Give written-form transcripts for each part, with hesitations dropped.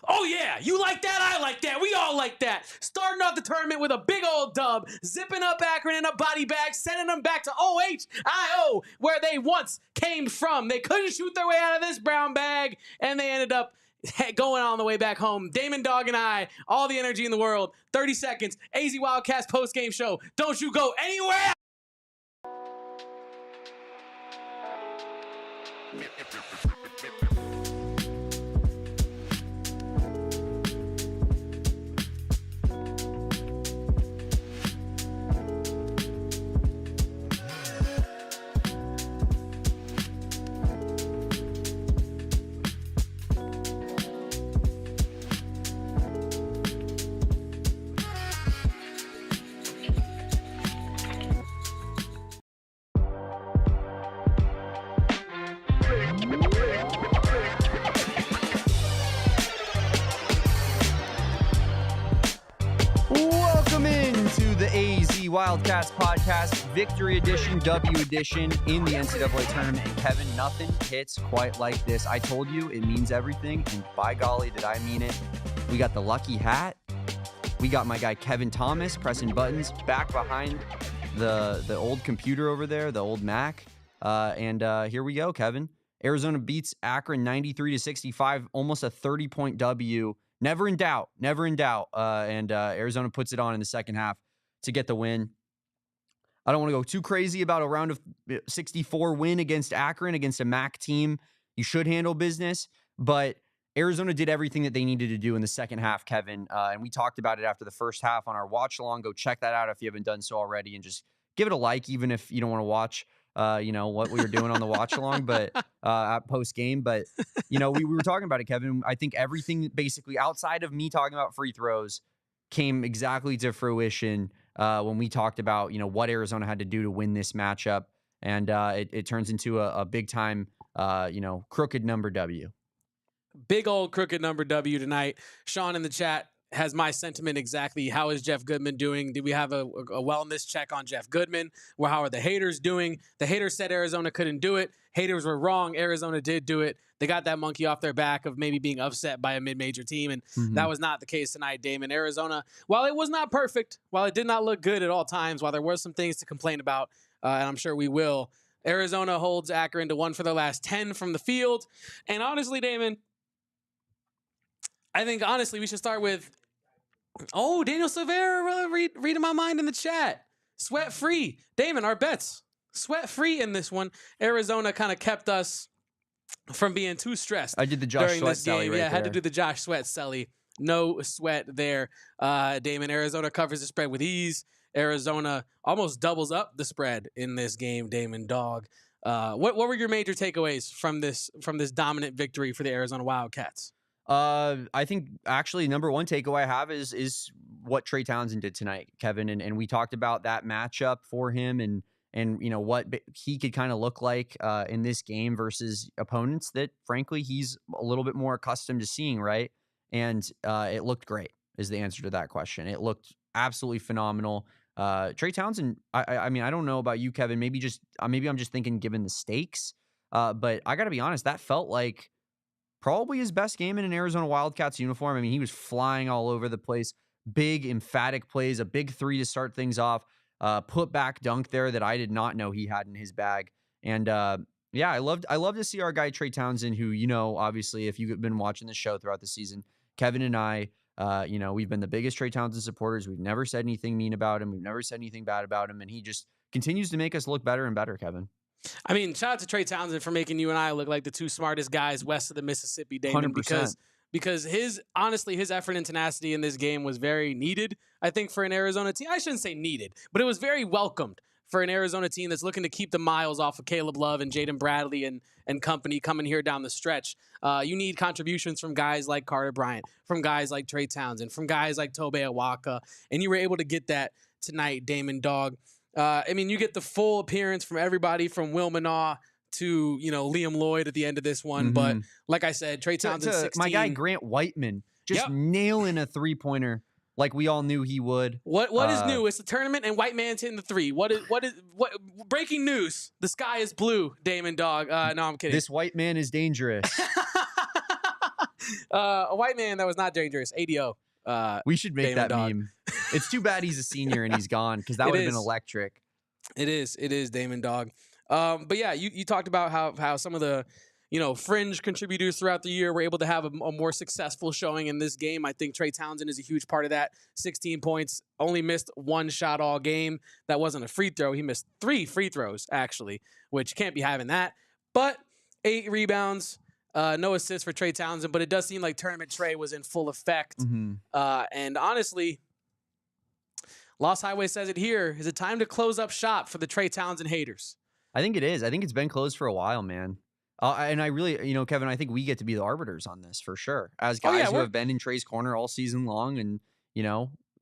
Oh, yeah, you like that? I like that. We all like that. Starting off the tournament with a big old dub, zipping up Akron in a body bag, sending them back to OHIO, where they once came from. They couldn't shoot their way out of this brown bag, and they ended up going on the way back home. Damon, Dog, and I, all the energy in the world. 30 seconds. AZ Wildcats post-game show. Don't you go anywhere. Wildcats podcast, Victory Edition, W Edition in the NCAA tournament. And Kevin, nothing hits quite like this. I told you it means everything, and by golly, did I mean it. We got the lucky hat. We got my guy Kevin Thomas pressing buttons back behind the old computer over there, the old Mac. And here we go, Kevin. Arizona beats Akron 93-65, almost a 30-point W. Never in doubt, never in doubt. And Arizona puts it on in the second half to get the win. I don't want to go too crazy about a round of 64 win against Akron, against a MAC team. You should handle business, but Arizona did everything that they needed to do in the second half, Kevin. And we talked about it after the first half on our watch along. Go check that out if you haven't done so already, and just give it a like, even if you don't want to watch, what we were doing on the watch along, but at post game. But we were talking about it, Kevin. I think everything basically outside of me talking about free throws came exactly to fruition when we talked about, what Arizona had to do to win this matchup. And it turns into a big time, crooked number W. Big old crooked number W tonight. Sean in the chat has my sentiment exactly. How is Jeff Goodman doing? Did we have a wellness check on Jeff Goodman? Well, how are the haters doing? The haters said Arizona couldn't do it. Haters were wrong. Arizona did do it. They got that monkey off their back of maybe being upset by a mid-major team, and that was not the case tonight, Damon. Arizona, while it was not perfect, while it did not look good at all times, while there were some things to complain about, and I'm sure we will, Arizona holds Akron to 1 for their last 10 from the field. And honestly, Damon, I think, we should start with, Daniel Silvera reading my mind in the chat. Sweat-free. Damon, our bets. Sweat-free in this one. Arizona kind of kept us from being too stressed. I did the Josh Sweat Selly right I had there. to do the Josh Sweat Selly. No sweat there. Damon, Arizona covers the spread with ease. Arizona almost doubles up the spread in this game, Damon, Dog. What were your major takeaways from this dominant victory for the Arizona Wildcats? I think actually number one takeaway I have is what Trey Townsend did tonight, Kevin, and we talked about that matchup for him and what he could kind of look like in this game versus opponents that frankly he's a little bit more accustomed to seeing, right? And it looked great is the answer to that question. It looked absolutely phenomenal. Trey Townsend, I mean, I don't know about you, Kevin, maybe I'm just thinking given the stakes, but I gotta be honest, that felt like probably his best game in an Arizona Wildcats uniform. I mean, he was flying all over the place. Big, emphatic plays, a big three to start things off. Put back dunk there that I did not know he had in his bag. And I love to see our guy Trey Townsend, who, obviously, if you've been watching the show throughout the season, Kevin and I, we've been the biggest Trey Townsend supporters. We've never said anything mean about him. We've never said anything bad about him. And he just continues to make us look better and better, Kevin. I mean, shout out to Trey Townsend for making you and I look like the two smartest guys west of the Mississippi, Damon, 100%. because his effort and tenacity in this game was very needed, I think, for an Arizona team. I shouldn't say needed, but it was very welcomed for an Arizona team that's looking to keep the miles off of Caleb Love and Jaden Bradley and company coming here down the stretch. You need contributions from guys like Carter Bryant, from guys like Trey Townsend, from guys like Tobe Awaka, and you were able to get that tonight, Damon, Dog. You get the full appearance from everybody from Will Manaw to, Liam Lloyd at the end of this one. But like I said, Trey Townsend, 16. My guy, Grant Whiteman, just nailing a three-pointer like we all knew he would. What is new? It's the tournament and White Man's hitting the three. What breaking news? The sky is blue, Damon, Dog. No, I'm kidding. This white man is dangerous. A white man that was not dangerous. ADO. We should make Damon that Dog. meme. It's too bad he's a senior and he's gone because that It would have been is. electric. It is Damon Dog. But yeah, you talked about how some of the fringe contributors throughout the year were able to have a more successful showing in this game. I think Trey Townsend is a huge part of that. 16 points, only missed one shot all game. That wasn't a free throw. He missed 3 free throws actually, which can't be having that. But 8 rebounds. No assists for Trey Townsend, but it does seem like Tournament Trey was in full effect. Mm-hmm. And honestly, Lost Highway says it here. Is it time to close up shop for the Trey Townsend haters? I think it is. I think it's been closed for a while, man. And I really, Kevin, I think we get to be the arbiters on this for sure. As guys who have been in Trey's corner all season long, and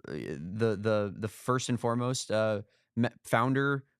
the first and foremost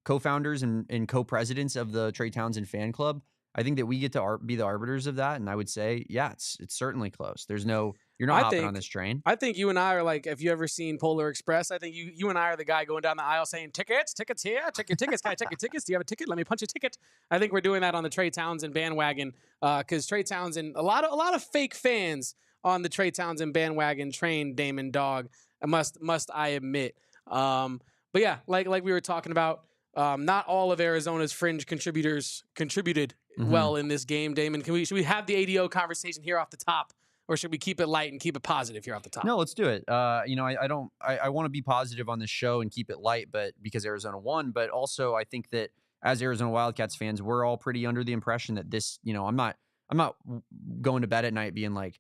co-founders and co-presidents of the Trey Townsend fan club. I think that we get to be the arbiters of that, and I would say, yeah, it's certainly close. You're not hopping on this train. I think you and I are like, if you ever seen Polar Express, I think you and I are the guy going down the aisle saying, tickets here, check your tickets. Can I check your tickets? Do you have a ticket? Let me punch a ticket. I think we're doing that on the Trey Townsend bandwagon because Trey Townsend, a lot of fake fans on the Trey Townsend bandwagon train, Damon Dog, must I admit. But yeah, like we were talking about, not all of Arizona's fringe contributors contributed well in this game. Damon, should we have the ADO conversation here off the top, or should we keep it light and keep it positive here off the top? No, let's do it. I want to be positive on this show and keep it light, but because Arizona won, but also I think that as Arizona Wildcats fans, we're all pretty under the impression that this, I'm not going to bed at night being like,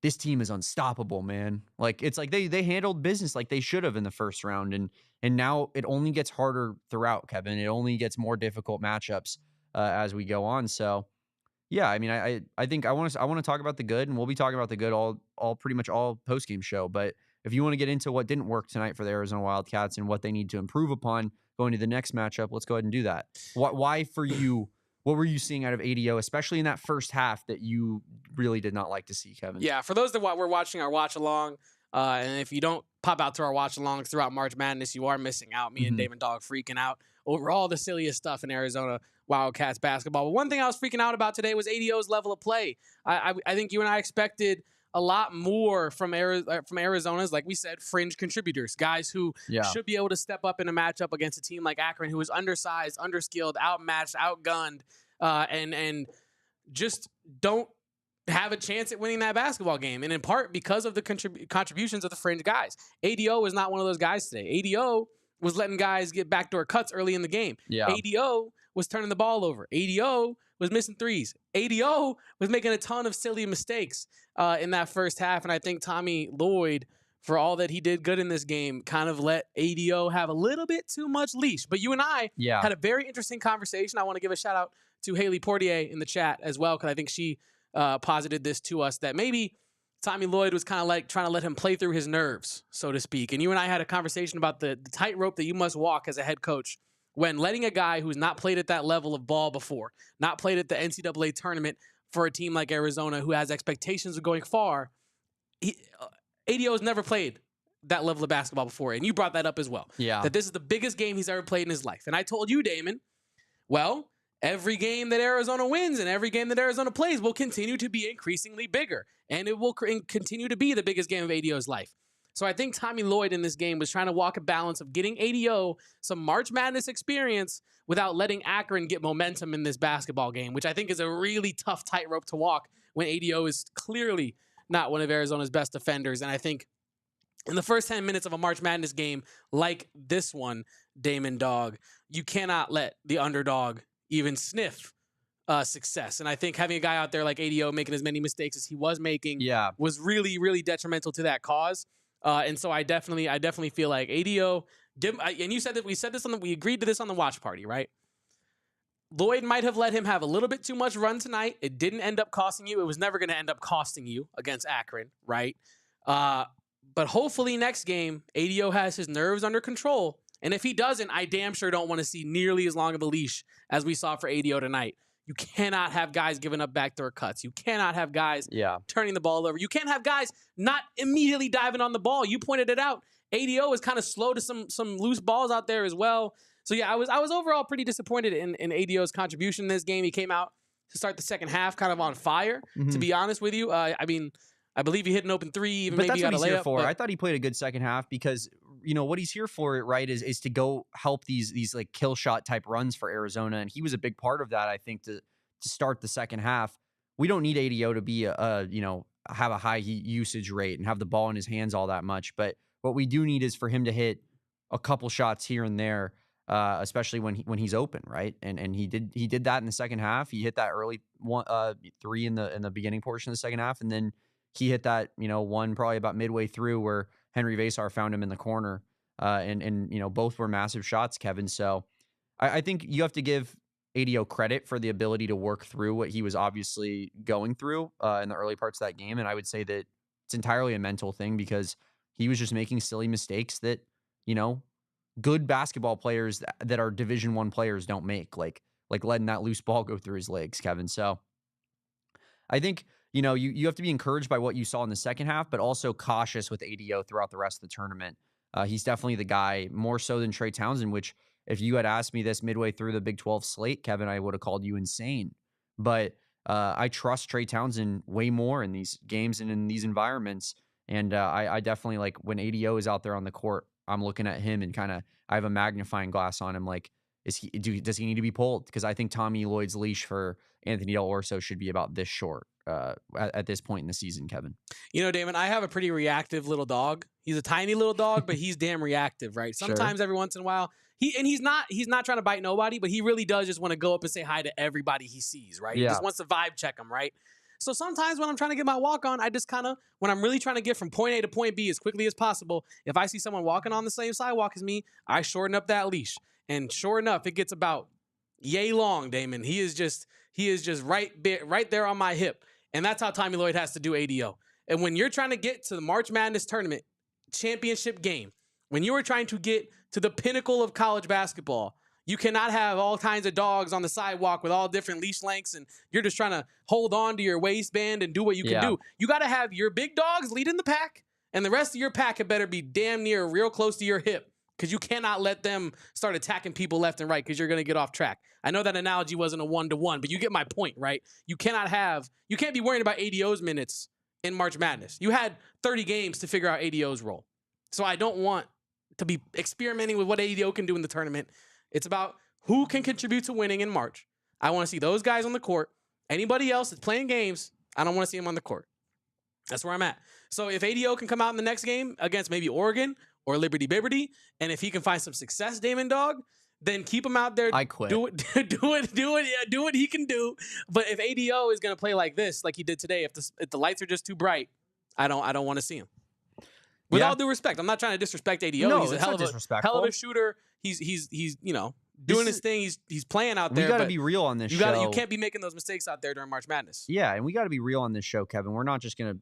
this team is unstoppable, man. Like, it's like they handled business like they should have in the first round, and now it only gets harder throughout, Kevin. It only gets more difficult matchups as we go on. So, yeah, I mean, I think I want to talk about the good, and we'll be talking about the good all pretty much all post game show. But if you want to get into what didn't work tonight for the Arizona Wildcats and what they need to improve upon going to the next matchup, let's go ahead and do that. Why for you? What were you seeing out of ADO, especially in that first half, that you really did not like to see, Kevin? Yeah, for those that were watching our watch along, and if you don't pop out to our watch alongs throughout March Madness, you are missing out. Me and Damon Dog freaking out over all the silliest stuff in Arizona Wildcats basketball. But one thing I was freaking out about today was ADO's level of play. I think you and I expected a lot more from Arizona's, like we said, fringe contributors, guys who should be able to step up in a matchup against a team like Akron, who is undersized, underskilled, outmatched, outgunned, and just don't have a chance at winning that basketball game. And in part because of the contributions of the fringe guys. ADO is not one of those guys today. ADO was letting guys get backdoor cuts early in the game. Yeah. ADO was turning the ball over. ADO was missing threes. ADO was making a ton of silly mistakes in that first half. And I think Tommy Lloyd, for all that he did good in this game, kind of let ADO have a little bit too much leash. But you and I had a very interesting conversation. I want to give a shout out to Haley Portier in the chat as well, because I think she posited this to us, that maybe Tommy Lloyd was kind of like trying to let him play through his nerves, so to speak. And you and I had a conversation about the tightrope that you must walk as a head coach when letting a guy who's not played at that level of ball before, not played at the NCAA tournament for a team like Arizona who has expectations of going far. ADO has never played that level of basketball before, and you brought that up as well. Yeah. That this is the biggest game he's ever played in his life. And I told you, Damon, well, every game that Arizona wins and every game that Arizona plays will continue to be increasingly bigger, and it will continue to be the biggest game of ADO's life. So I think Tommy Lloyd in this game was trying to walk a balance of getting ADO some March Madness experience without letting Akron get momentum in this basketball game, which I think is a really tough tightrope to walk when ADO is clearly not one of Arizona's best defenders. And I think in the first 10 minutes of a March Madness game like this one, Damon Dog, you cannot let the underdog even sniff success. And I think having a guy out there like ADO making as many mistakes as he was making was really, really detrimental to that cause. And so I definitely feel like ADO, and you said that we agreed to this on the watch party, right? Lloyd might have let him have a little bit too much run tonight. It didn't end up costing you. It was never going to end up costing you against Akron, right? But hopefully next game, ADO has his nerves under control. And if he doesn't, I damn sure don't want to see nearly as long of a leash as we saw for ADO tonight. You cannot have guys giving up backdoor cuts. You cannot have guys turning the ball over. You can't have guys not immediately diving on the ball. You pointed it out. ADO was kind of slow to some loose balls out there as well. So yeah, I was overall pretty disappointed in ADO's contribution in this game. He came out to start the second half kind of on fire, to be honest with you. I mean, I believe he hit an open three, even but maybe that's got what a he's layup. Here for. I thought he played a good second half because, you know, what he's here for, right, is to go help these like kill shot type runs for Arizona. And he was a big part of that, I think, to start the second half. We don't need ADO to be have a high usage rate and have the ball in his hands all that much. But what we do need is for him to hit a couple shots here and there, especially when he's open, right? And he did that in the second half. He hit that early three in the beginning portion of the second half, and then he hit that one probably about midway through where Henry Vasar found him in the corner, and both were massive shots, Kevin. So I think you have to give ADO credit for the ability to work through what he was obviously going through in the early parts of that game. And I would say that it's entirely a mental thing because he was just making silly mistakes that, good basketball players that are Division I players don't make, like letting that loose ball go through his legs, Kevin. So I think, you have to be encouraged by what you saw in the second half, but also cautious with ADO throughout the rest of the tournament. He's definitely the guy, more so than Trey Townsend, which if you had asked me this midway through the Big 12 slate, Kevin, I would have called you insane. But I trust Trey Townsend way more in these games and in these environments. And I definitely, like, when ADO is out there on the court, I'm looking at him and I have a magnifying glass on him. Like, does he need to be pulled? Because I think Tommy Lloyd's leash for Anthony Del Orso should be about this short at this point in the season, Kevin. Damon, I have a pretty reactive little dog. He's a tiny little dog, but he's damn reactive, right? Sometimes every once in a while, he's not trying to bite nobody, but he really does just want to go up and say hi to everybody he sees, right? Yeah. He just wants to vibe check them, right? So sometimes when I'm trying to get my walk on, I just when I'm really trying to get from point A to point B as quickly as possible, if I see someone walking on the same sidewalk as me, I shorten up that leash. And sure enough, it gets about yay long, Damon. He is just right there on my hip. And that's how Tommy Lloyd has to do ADO. And when you're trying to get to the March Madness tournament championship game, when you are trying to get to the pinnacle of college basketball, you cannot have all kinds of dogs on the sidewalk with all different leash lengths, and you're just trying to hold on to your waistband and do what you can do. You got to have your big dogs leading the pack, and the rest of your pack had better be damn near real close to your hip, because you cannot let them start attacking people left and right because you're going to get off track. I know that analogy wasn't a one-to-one, but you get my point, right? You can't be worrying about ADO's minutes in March Madness. You had 30 games to figure out ADO's role. So I don't want to be experimenting with what ADO can do in the tournament. It's about who can contribute to winning in March. I want to see those guys on the court. Anybody else that's playing games, I don't want to see them on the court. That's where I'm at. So if ADO can come out in the next game against maybe Oregon or Liberty Bibberty, and if he can find some success, Damon Dog, then keep him out there. I quit. Do what he can do. But if ADO is going to play like this, like he did today, if the lights are just too bright, I don't want to see him. With all due respect, I'm not trying to disrespect ADO. No, he's a hell of a shooter. He's doing his thing. He's playing out there. We got to be real on this show. You can't be making those mistakes out there during March Madness. Yeah, and we got to be real on this show, Kevin. We're not just going to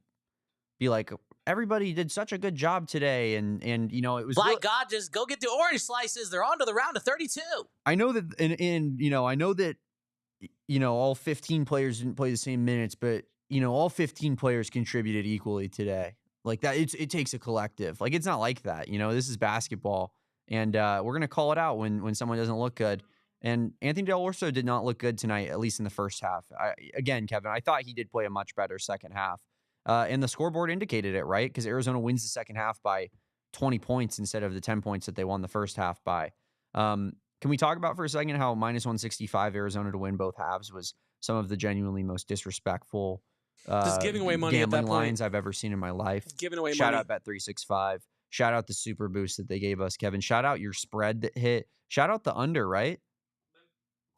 be like, everybody did such a good job today, and it was God, just go get the orange slices. They're on to the round of 32. I know that, I know that all 15 players didn't play the same minutes, but all 15 players contributed equally today. Like that, it takes a collective. Like, it's not like that. This is basketball, and we're gonna call it out when someone doesn't look good. And Anthony Del Orso did not look good tonight, at least in the first half. Again, Kevin, I thought he did play a much better second half. And the scoreboard indicated it, right? Because Arizona wins the second half by 20 points instead of the 10 points that they won the first half by. Can we talk about for a second how minus 165 Arizona to win both halves was some of the genuinely most disrespectful just giving away money gambling at that point. lines I've ever seen in my life. Giving away Shout money. out Bet365. Shout out the super boost that they gave us, Kevin. Shout out your spread that hit. Shout out the under, right?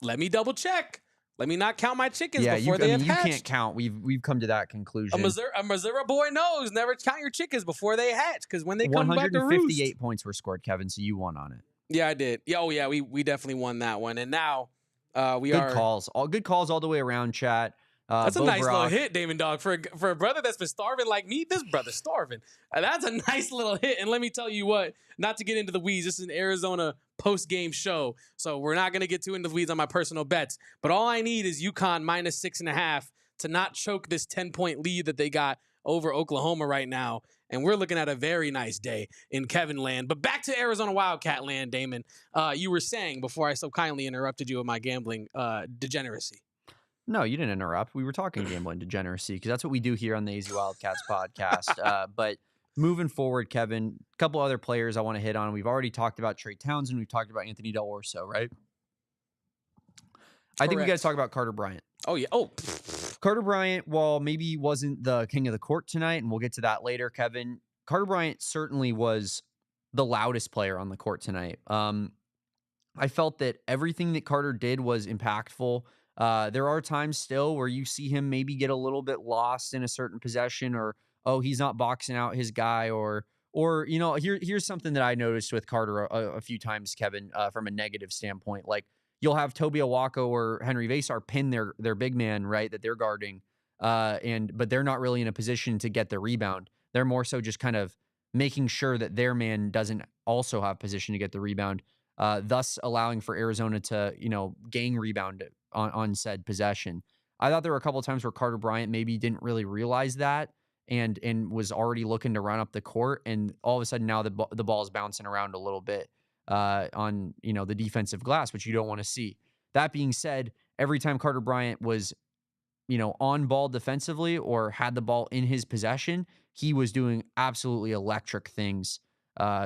Let me double check. Let me not count my chickens before they have hatched. You can't count. We've come to that conclusion. A Missouri boy knows never count your chickens before they hatch, because when they come back to roost. 158 points were scored, Kevin, so you won on it. Yeah, I did. Yeah, we definitely won that one. And now good calls. Good calls all the way around, chat. That's a nice little hit, Damon Dog. For a brother that's been starving like me, this brother's starving. That's a nice little hit. And let me tell you what, not to get into the weeds, this is an Arizona post-game show, so we're not going to get too into the weeds on my personal bets. But all I need is UConn minus 6.5 to not choke this 10-point lead that they got over Oklahoma right now. And we're looking at a very nice day in Kevin land. But back to Arizona Wildcat land, Damon. You were saying before I so kindly interrupted you with my gambling degeneracy. No, you didn't interrupt. We were talking gambling degeneracy because that's what we do here on the AZ Wildcats podcast. But moving forward, Kevin, a couple other players I want to hit on. We've already talked about Trey Townsend. We've talked about Anthony Del Orso, right? I think we got to talk about Carter Bryant. Oh, yeah. Oh, Carter Bryant, while maybe he wasn't the king of the court tonight, and we'll get to that later, Kevin, Carter Bryant certainly was the loudest player on the court tonight. I felt that everything that Carter did was impactful. There are times still where you see him maybe get a little bit lost in a certain possession, or, oh, he's not boxing out his guy, or here's something that I noticed with Carter a few times, Kevin, from a negative standpoint. Like, you'll have Toby Awako or Henry Vasar pin their big man, right, that they're guarding, but they're not really in a position to get the rebound. They're more so just kind of making sure that their man doesn't also have position to get the rebound, thus allowing for Arizona to, gang rebound on said possession. I thought there were a couple of times where Carter Bryant maybe didn't really realize that and was already looking to run up the court, and all of a sudden now the ball is bouncing around a little bit on the defensive glass, which you don't want to see. That being said, every time Carter Bryant was on ball defensively or had the ball in his possession, he was doing absolutely electric things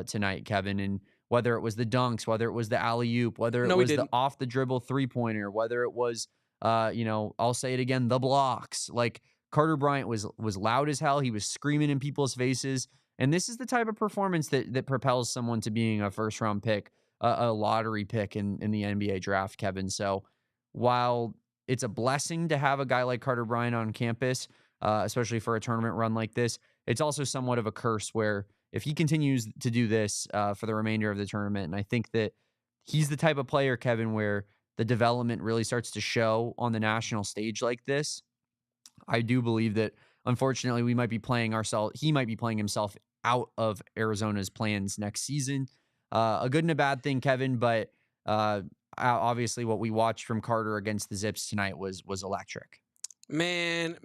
tonight, Kevin. And whether it was the dunks, whether it was the alley-oop, whether it was the off the dribble three-pointer, whether it was I'll say it again, the blocks. Like, Carter Bryant was loud as hell. He was screaming in people's faces. And this is the type of performance that propels someone to being a first-round pick, a lottery pick in the NBA draft, Kevin. So while it's a blessing to have a guy like Carter Bryant on campus, especially for a tournament run like this, it's also somewhat of a curse where if he continues to do this for the remainder of the tournament, and I think that he's the type of player, Kevin, where the development really starts to show on the national stage like this, I do believe that, unfortunately, he might be playing himself out of Arizona's plans next season. A good and a bad thing, Kevin, but obviously what we watched from Carter against the Zips tonight was electric. Man,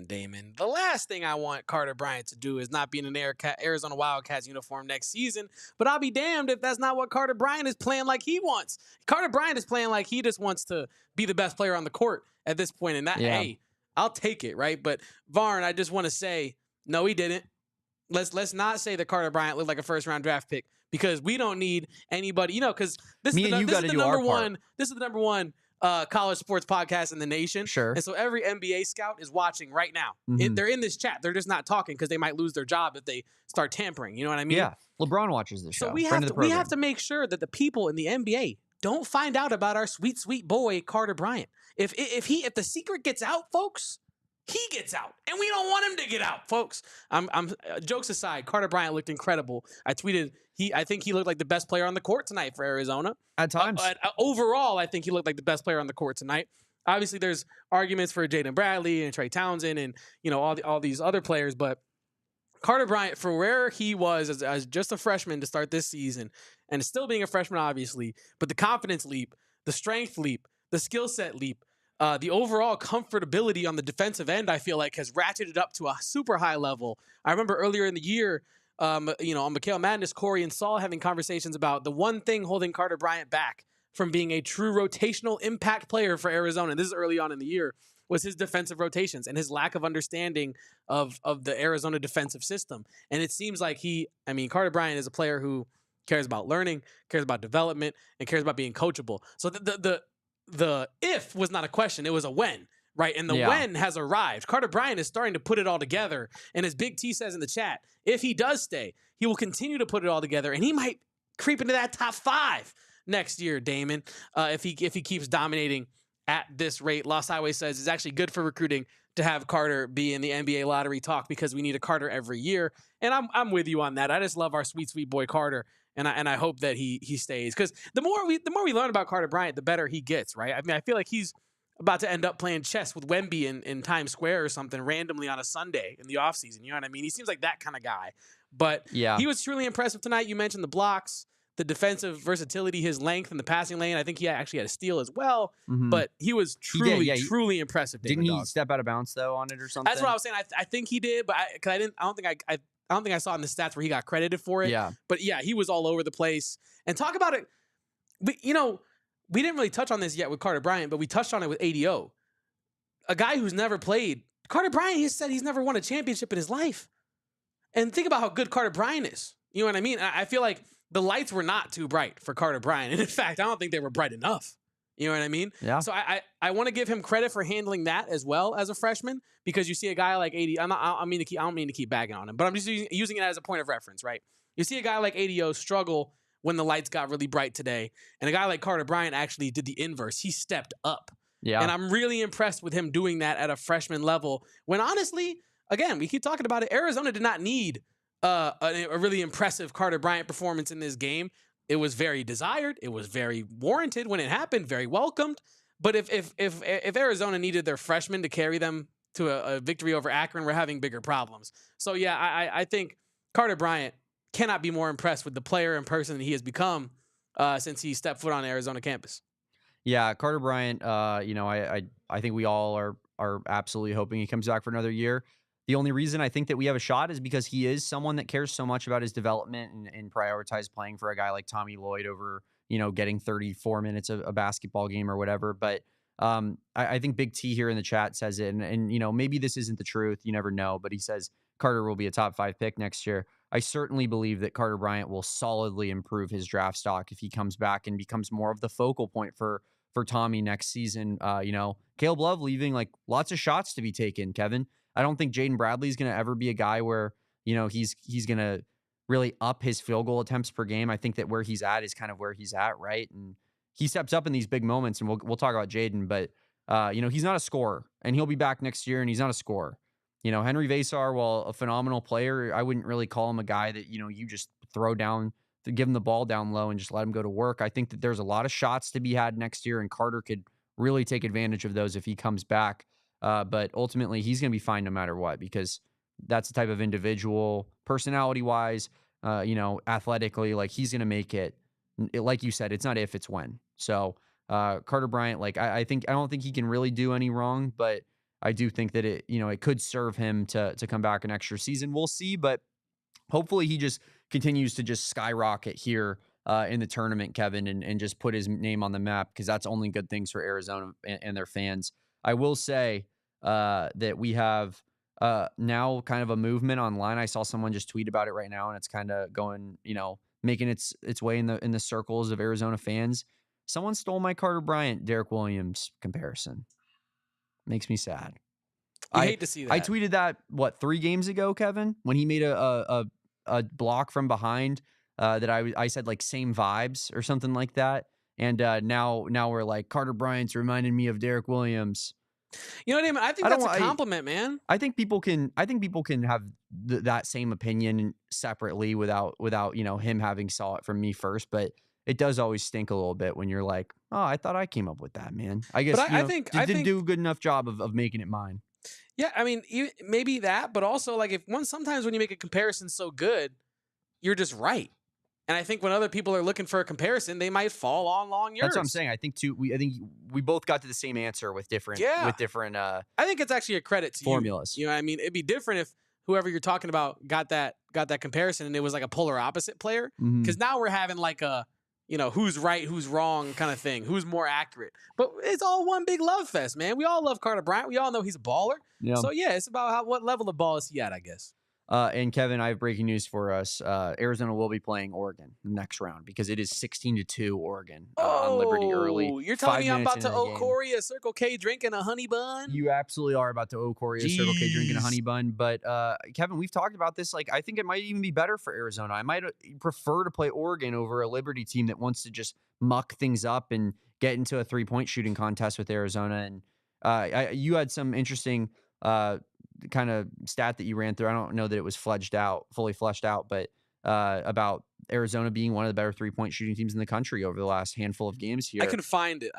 Damon. The last thing I want Carter Bryant to do is not be in an Arizona Wildcats uniform next season, but I'll be damned if that's not what Carter Bryant is playing like he wants. Carter Bryant is playing like he just wants to be the best player on the court at this point, and that, hey, I'll take it, right? But Varn, I just want to say, no, he didn't. Let's not say that Carter Bryant looked like a first-round draft pick, because we don't need anybody, because this is the number one college sports podcast in the nation. Sure. And so every NBA scout is watching right now. Mm-hmm. They're in this chat. They're just not talking because they might lose their job if they start tampering. You know what I mean? Yeah. LeBron watches the show. So we have to make sure that the people in the NBA don't find out about our sweet, sweet boy Carter Bryant. If the secret gets out, folks, he gets out, and we don't want him to get out, folks. I'm jokes aside, Carter Bryant looked incredible. I tweeted I think he looked like the best player on the court tonight for Arizona. At times. Overall, I think he looked like the best player on the court tonight. Obviously, there's arguments for Jaden Bradley and Trey Townsend and all these other players, but Carter Bryant, for where he was as just a freshman to start this season, and still being a freshman, obviously, but the confidence leap, the strength leap, the skill set leap, the overall comfortability on the defensive end, I feel like, has ratcheted up to a super high level. I remember earlier in the year, on Mikhail Madness, Corey and Saul having conversations about the one thing holding Carter Bryant back from being a true rotational impact player for Arizona, and this is early on in the year, was his defensive rotations and his lack of understanding of the Arizona defensive system. And it seems like Carter Bryant is a player who cares about learning, cares about development, and cares about being coachable. So the if was not a question, it was a when, right? And the when has arrived. Carter Bryant is starting to put it all together. And as Big T says in the chat, if he does stay, he will continue to put it all together, and he might creep into that top 5 next year, Damon, if he keeps dominating at this rate. Lost Highway says it's actually good for recruiting to have Carter be in the NBA lottery talk, because we need a Carter every year. And I'm with you on that. I just love our sweet, sweet boy Carter. And I hope that he stays, because the more we learn about Carter Bryant, the better he gets, right? I mean, I feel like he's about to end up playing chess with Wemby in Times Square or something randomly on a Sunday in the offseason. You know what I mean? He seems like that kind of guy. But he was truly impressive tonight. You mentioned the blocks, the defensive versatility, his length in the passing lane. I think he actually had a steal as well. Mm-hmm. But he was truly impressive. Didn't he step out of bounds though on it or something? That's what I was saying. I think he did, but I don't think I saw in the stats where he got credited for it. Yeah. But yeah, he was all over the place. And talk about it. We didn't really touch on this yet with Carter Bryant, but we touched on it with ADO. a guy who's never played. Carter Bryant, he said he's never won a championship in his life. And think about how good Carter Bryant is. You know what I mean? I feel like the lights were not too bright for Carter Bryant. And in fact, I don't think they were bright enough. You know what I mean? Yeah. So I want to give him credit for handling that as well as a freshman, because you see a guy like 80. I don't mean to keep bagging on him, but I'm just using it as a point of reference, right? You see a guy like ADO struggle when the lights got really bright today, and a guy like Carter Bryant actually did the inverse. He stepped up. Yeah. And I'm really impressed with him doing that at a freshman level. When honestly, again, we keep talking about it. Arizona did not need a really impressive Carter Bryant performance in this game. It was very desired. It was very warranted when it happened. Very welcomed. But if Arizona needed their freshman to carry them to a victory over Akron, we're having bigger problems. So yeah, I think Carter Bryant cannot be more impressed with the player and person that he has become since he stepped foot on Arizona campus. Yeah, Carter Bryant. I think we all are absolutely hoping he comes back for another year. The only reason I think that we have a shot is because he is someone that cares so much about his development and prioritize playing for a guy like Tommy Lloyd over, getting 34 minutes of a basketball game or whatever. But I think Big T here in the chat says it, and maybe this isn't the truth. You never know. But he says Carter will be a top 5 pick next year. I certainly believe that Carter Bryant will solidly improve his draft stock if he comes back and becomes more of the focal point for Tommy next season. Caleb Love leaving, like, lots of shots to be taken, Kevin. I don't think Jaden Bradley is going to ever be a guy where, he's going to really up his field goal attempts per game. I think that where he's at is kind of where he's at, right? And he steps up in these big moments, and we'll talk about Jaden, but he's not a scorer, and he'll be back next year, and he's not a scorer. Henry Vasar, while a phenomenal player, I wouldn't really call him a guy that, you just throw down, to give him the ball down low and just let him go to work. I think that there's a lot of shots to be had next year, and Carter could really take advantage of those if he comes back. But ultimately, he's going to be fine no matter what, because that's the type of individual, personality-wise, athletically, like, he's going to make it. Like you said, it's not if, it's when. So Carter Bryant, like, I don't think he can really do any wrong, but I do think that it could serve him to come back an extra season. We'll see, but hopefully he just continues to just skyrocket here in the tournament, Kevin, and just put his name on the map, because that's only good things for Arizona and their fans. I will say that we have now kind of a movement online. I saw someone just tweet about it right now, and it's kind of going, making its way in the circles of Arizona fans. Someone stole my Carter Bryant, Derek Williams comparison. Makes me sad. I hate to see that. I tweeted that 3 games ago, Kevin, when he made a block from behind that I said, like, same vibes or something like that. And now we're like, Carter Bryant's reminding me of Derek Williams. You know what I mean? I think that's a compliment, man. I think people can have that same opinion separately without him having saw it from me first. But it does always stink a little bit when you're like, oh, I thought I came up with that, man. I guess I didn't do a good enough job of making it mine. Yeah, I mean, maybe that, but also, like, sometimes when you make a comparison so good, you're just right. And I think when other people are looking for a comparison, they might fall on long yours. That's what I'm saying. I think we both got to the same answer with different. I think it's actually a credit to formulas. You know what I mean? It'd be different if whoever you're talking about got that comparison and it was like a polar opposite player. Because now we're having like a, who's right, who's wrong kind of thing. Who's more accurate. But it's all one big love fest, man. We all love Carter Bryant. We all know he's a baller. Yeah. So yeah, it's about what level of ball is he at, I guess. And Kevin, I have breaking news for us. Arizona will be playing Oregon the next round because it is 16-2 Oregon on Liberty early. You're telling me I'm about to owe Corey a Circle K drink and a honey bun? You absolutely are about to owe Corey a Circle K drink and a honey bun. But Kevin, we've talked about this. Like, I think it might even be better for Arizona. I might prefer to play Oregon over a Liberty team that wants to just muck things up and get into a 3-point shooting contest with Arizona. And you had some interesting kind of stat that you ran through. I don't know that it was fully fleshed out, but about Arizona being one of the better 3-point shooting teams in the country over the last handful of games here. I can find it.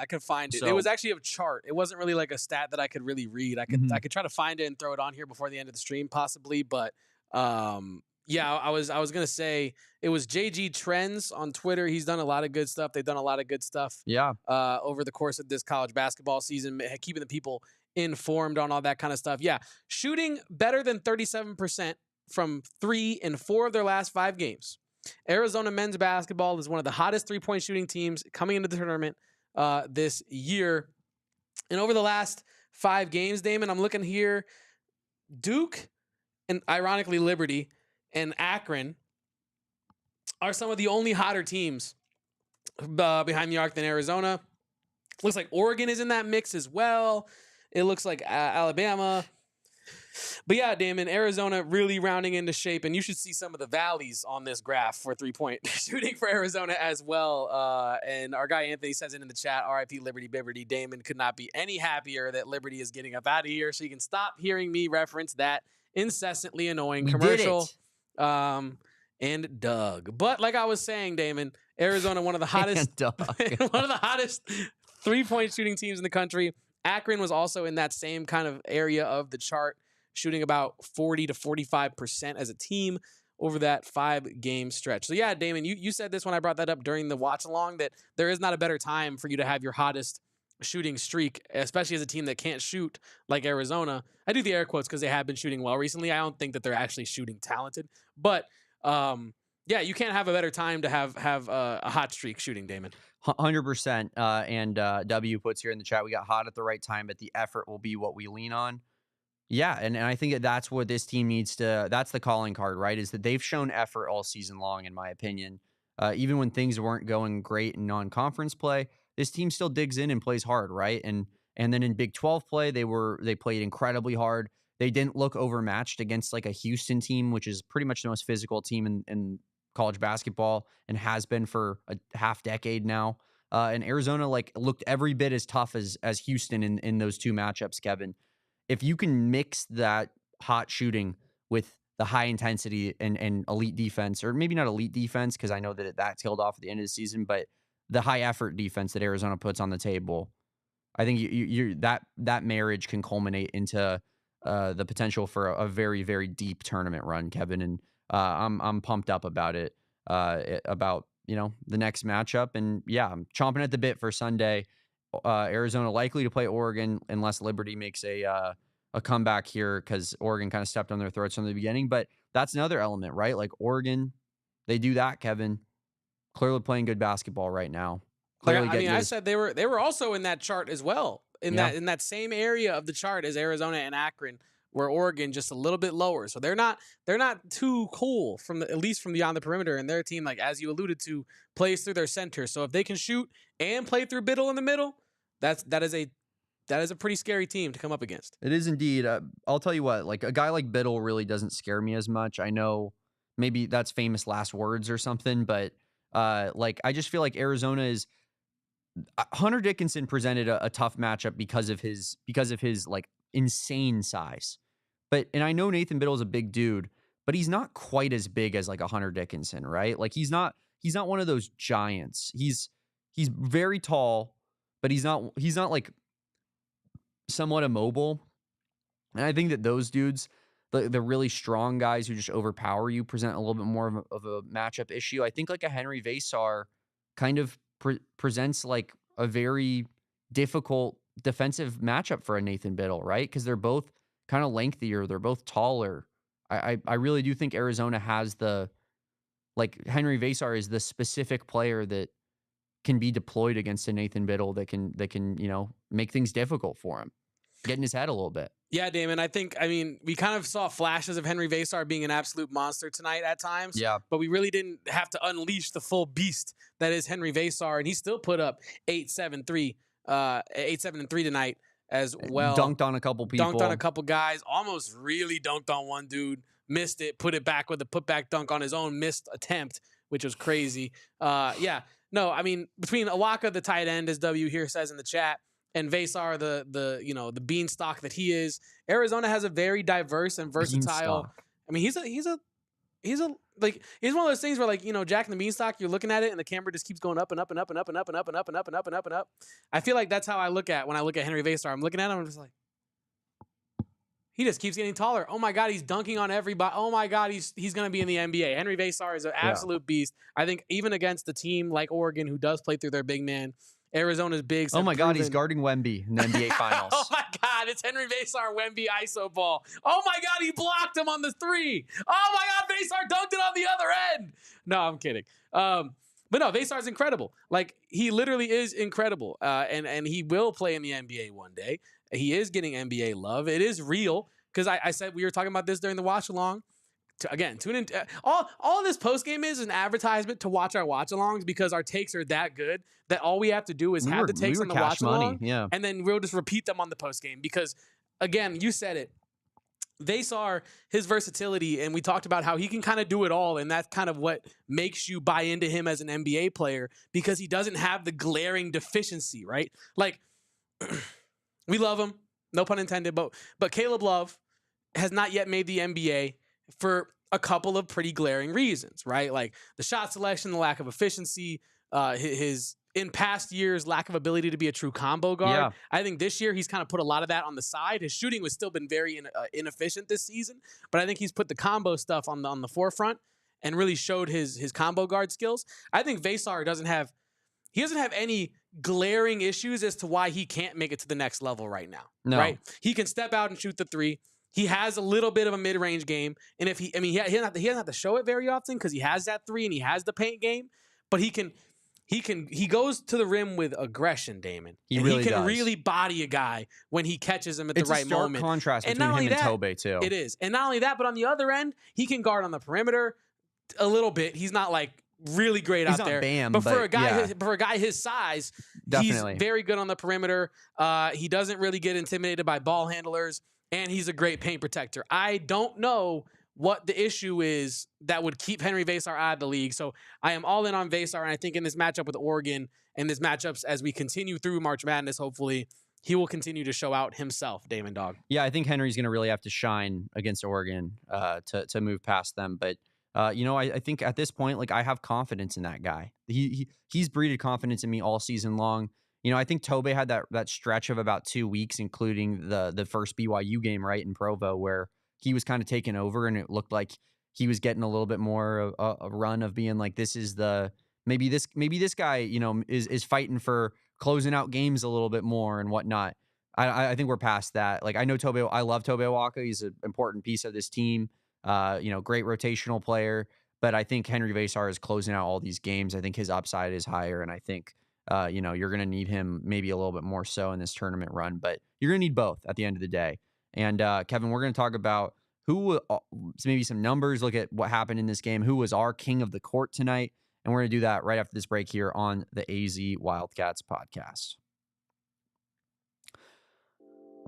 So, it was actually a chart. It wasn't really like a stat that I could really read. I could try to find it and throw it on here before the end of the stream, possibly. But yeah, I was gonna say it was JG Trends on Twitter. He's done a lot of good stuff. They've done a lot of good stuff. Yeah. Over the course of this college basketball season, keeping the people informed on all that kind of stuff. Yeah, shooting better than 37% from 3 in 4 of their last 5 games. Arizona men's basketball is one of the hottest 3-point shooting teams coming into the tournament this year. And over the last 5 games, Damon, I'm looking here. Duke and ironically Liberty and Akron are some of the only hotter teams behind the arc than Arizona. Looks like Oregon is in that mix as well. It looks like Alabama. But yeah, Damon, Arizona really rounding into shape, and you should see some of the valleys on this graph for 3-point shooting for Arizona as well. And our guy Anthony says it in the chat, RIP Liberty Bibberty. Damon could not be any happier that Liberty is getting up out of here, so you can stop hearing me reference that incessantly annoying commercial. And Doug. But like I was saying, Damon, Arizona, one of the hottest, one of the hottest 3-point shooting teams in the country. Akron was also in that same kind of area of the chart, shooting about 40 to 45% as a team over that 5-game stretch. So yeah, Damon, you said this when I brought that up during the watch along, that there is not a better time for you to have your hottest shooting streak, especially as a team that can't shoot like Arizona. I do the air quotes because they have been shooting well recently. I don't think that they're actually shooting talented, but yeah, you can't have a better time to have a hot streak shooting, Damon. 100%. And W puts here in the chat, we got hot at the right time, but the effort will be what we lean on. Yeah, and I think that's what this team needs to, that's the calling card, right? Is that they've shown effort all season long, in my opinion. Even when things weren't going great in non-conference play, this team still digs in and plays hard, right? And then in Big 12 play, they played incredibly hard. They didn't look overmatched against like a Houston team, which is pretty much the most physical team in college basketball and has been for a half decade now. And Arizona like looked every bit as tough as Houston in those 2 matchups, Kevin. If you can mix that hot shooting with the high intensity and elite defense, or maybe not elite defense, because I know that tailed off at the end of the season, but the high effort defense that Arizona puts on the table, I think that marriage can culminate into the potential for a very, very deep tournament run, Kevin. And I'm pumped up about it, about the next matchup. And yeah, I'm chomping at the bit for Sunday. Arizona likely to play Oregon unless Liberty makes a comeback here, because Oregon kind of stepped on their throats from the beginning. But that's another element, right? Like Oregon, they do that, Kevin. Clearly playing good basketball right now. Clearly, I said they were also in that chart as well, in that same area of the chart as Arizona and Akron, where Oregon just a little bit lower. So they're not too cool at least from beyond the perimeter. And their team, like as you alluded to, plays through their center. So if they can shoot and play through Biddle in the middle, that is a pretty scary team to come up against. It is indeed. I'll tell you what, like a guy like Biddle really doesn't scare me as much. I know maybe that's famous last words or something, but like I just feel like Arizona is. Hunter Dickinson presented a tough matchup because of his like insane size. And I know Nathan Biddle is a big dude, but he's not quite as big as like a Hunter Dickinson, right? Like he's not one of those giants. He's very tall, but he's not like somewhat immobile. And I think that those dudes, the really strong guys who just overpower you, present a little bit more of a matchup issue. I think like a Henry Vasar kind of presents like a very difficult defensive matchup for a Nathan Biddle, right? Because they're both kind of lengthier, they're both taller. I really do think Arizona has Henry Vasar is the specific player that can be deployed against a Nathan Biddle that can make things difficult for him, get in his head a little bit. Yeah, Damon, we kind of saw flashes of Henry Vasar being an absolute monster tonight at times. Yeah. But we really didn't have to unleash the full beast that is Henry Vasar. And he still put up 8-7-3 tonight as well. Dunked on a couple people. Dunked on a couple guys. Almost really dunked on one dude. Missed it. Put it back with a putback dunk on his own missed attempt, which was crazy. Yeah. No, between Awaka, the tight end, as W here says in the chat, and Vasar, the beanstalk that he is, Arizona has a very diverse and versatile. Beanstalk. He's one of those things where Jack and the Beanstalk, you're looking at it and the camera just keeps going up and up and up and up and up and up and up and up and up and up and up. I feel like that's how I look at when I look at Henry Vasar. I'm looking at him, I'm just like, he just keeps getting taller. Oh my God, he's dunking on everybody. Oh my God, he's going to be in the NBA. Henry Vasar is an absolute beast. I think even against a team like Oregon, who does play through their big man, Arizona's bigs. Oh my God, he's guarding Wemby in the NBA Finals. Oh my God, it's Henry Vasar, Wemby iso ball. Oh my God, he blocked him on the 3. Oh my God, Vasar dunked it on the other end. No, I'm kidding. But no, Vasar's incredible. Like, he literally is incredible. And he will play in the NBA one day. He is getting NBA love. It is real because I said we were talking about this during the watch along. Again, tune in. All this post game is an advertisement to watch our watch alongs because our takes are that good that all we have to do is have the takes on the watch along, and then we'll just repeat them on the post game. Because again, you said it. Vesar, his versatility, and we talked about how he can kind of do it all, and that's kind of what makes you buy into him as an NBA player because he doesn't have the glaring deficiency, right? Like, we love him, no pun intended, but Caleb Love has not yet made the NBA for a couple of pretty glaring reasons, right? Like the shot selection, the lack of efficiency, his in past years lack of ability to be a true combo guard. Yeah. I think this year he's kind of put a lot of that on the side. His shooting was still been very inefficient this season, but I think he's put the combo stuff on the forefront and really showed his combo guard skills. I think Vesar doesn't have any glaring issues as to why he can't make it to the next level right now. No. Right? He can step out and shoot the three. He has a little bit of a mid-range game, and he doesn't have to show it very often because he has that three and he has the paint game, but he goes to the rim with aggression, Damon. He can really body a guy when he catches him at the right moment. It's a stark contrast between him and Tobey, too. It is. And not only that, but on the other end, he can guard on the perimeter a little bit. He's not like really great out there. Bam, but for a guy his size, definitely. He's very good on the perimeter. He doesn't really get intimidated by ball handlers, and he's a great paint protector. I don't know what the issue is that would keep Henry Vesar out of the league. So I am all in on Vesar, and I think in this matchup with Oregon and this matchups as we continue through March Madness, hopefully he will continue to show out himself, Damon Dog. Yeah, I think Henry's going to really have to shine against Oregon to move past them. But, I think at this point, like I have confidence in that guy. He's breeded confidence in me all season long. I think Tobey had that stretch of about 2 weeks, including the first BYU game, right, in Provo, where he was kind of taken over, and it looked like he was getting a little bit more a run of being like, this is maybe this guy, is fighting for closing out games a little bit more and whatnot. I think we're past that. Like I know Tobey, I love Tobey Awaka. He's an important piece of this team. Great rotational player, but I think Henry Vesar is closing out all these games. I think his upside is higher, and I think you're going to need him maybe a little bit more so in this tournament run, but you're going to need both at the end of the day. And Kevin, we're going to talk about maybe some numbers, look at what happened in this game, who was our king of the court tonight, and we're going to do that right after this break here on the AZ Wildcats podcast.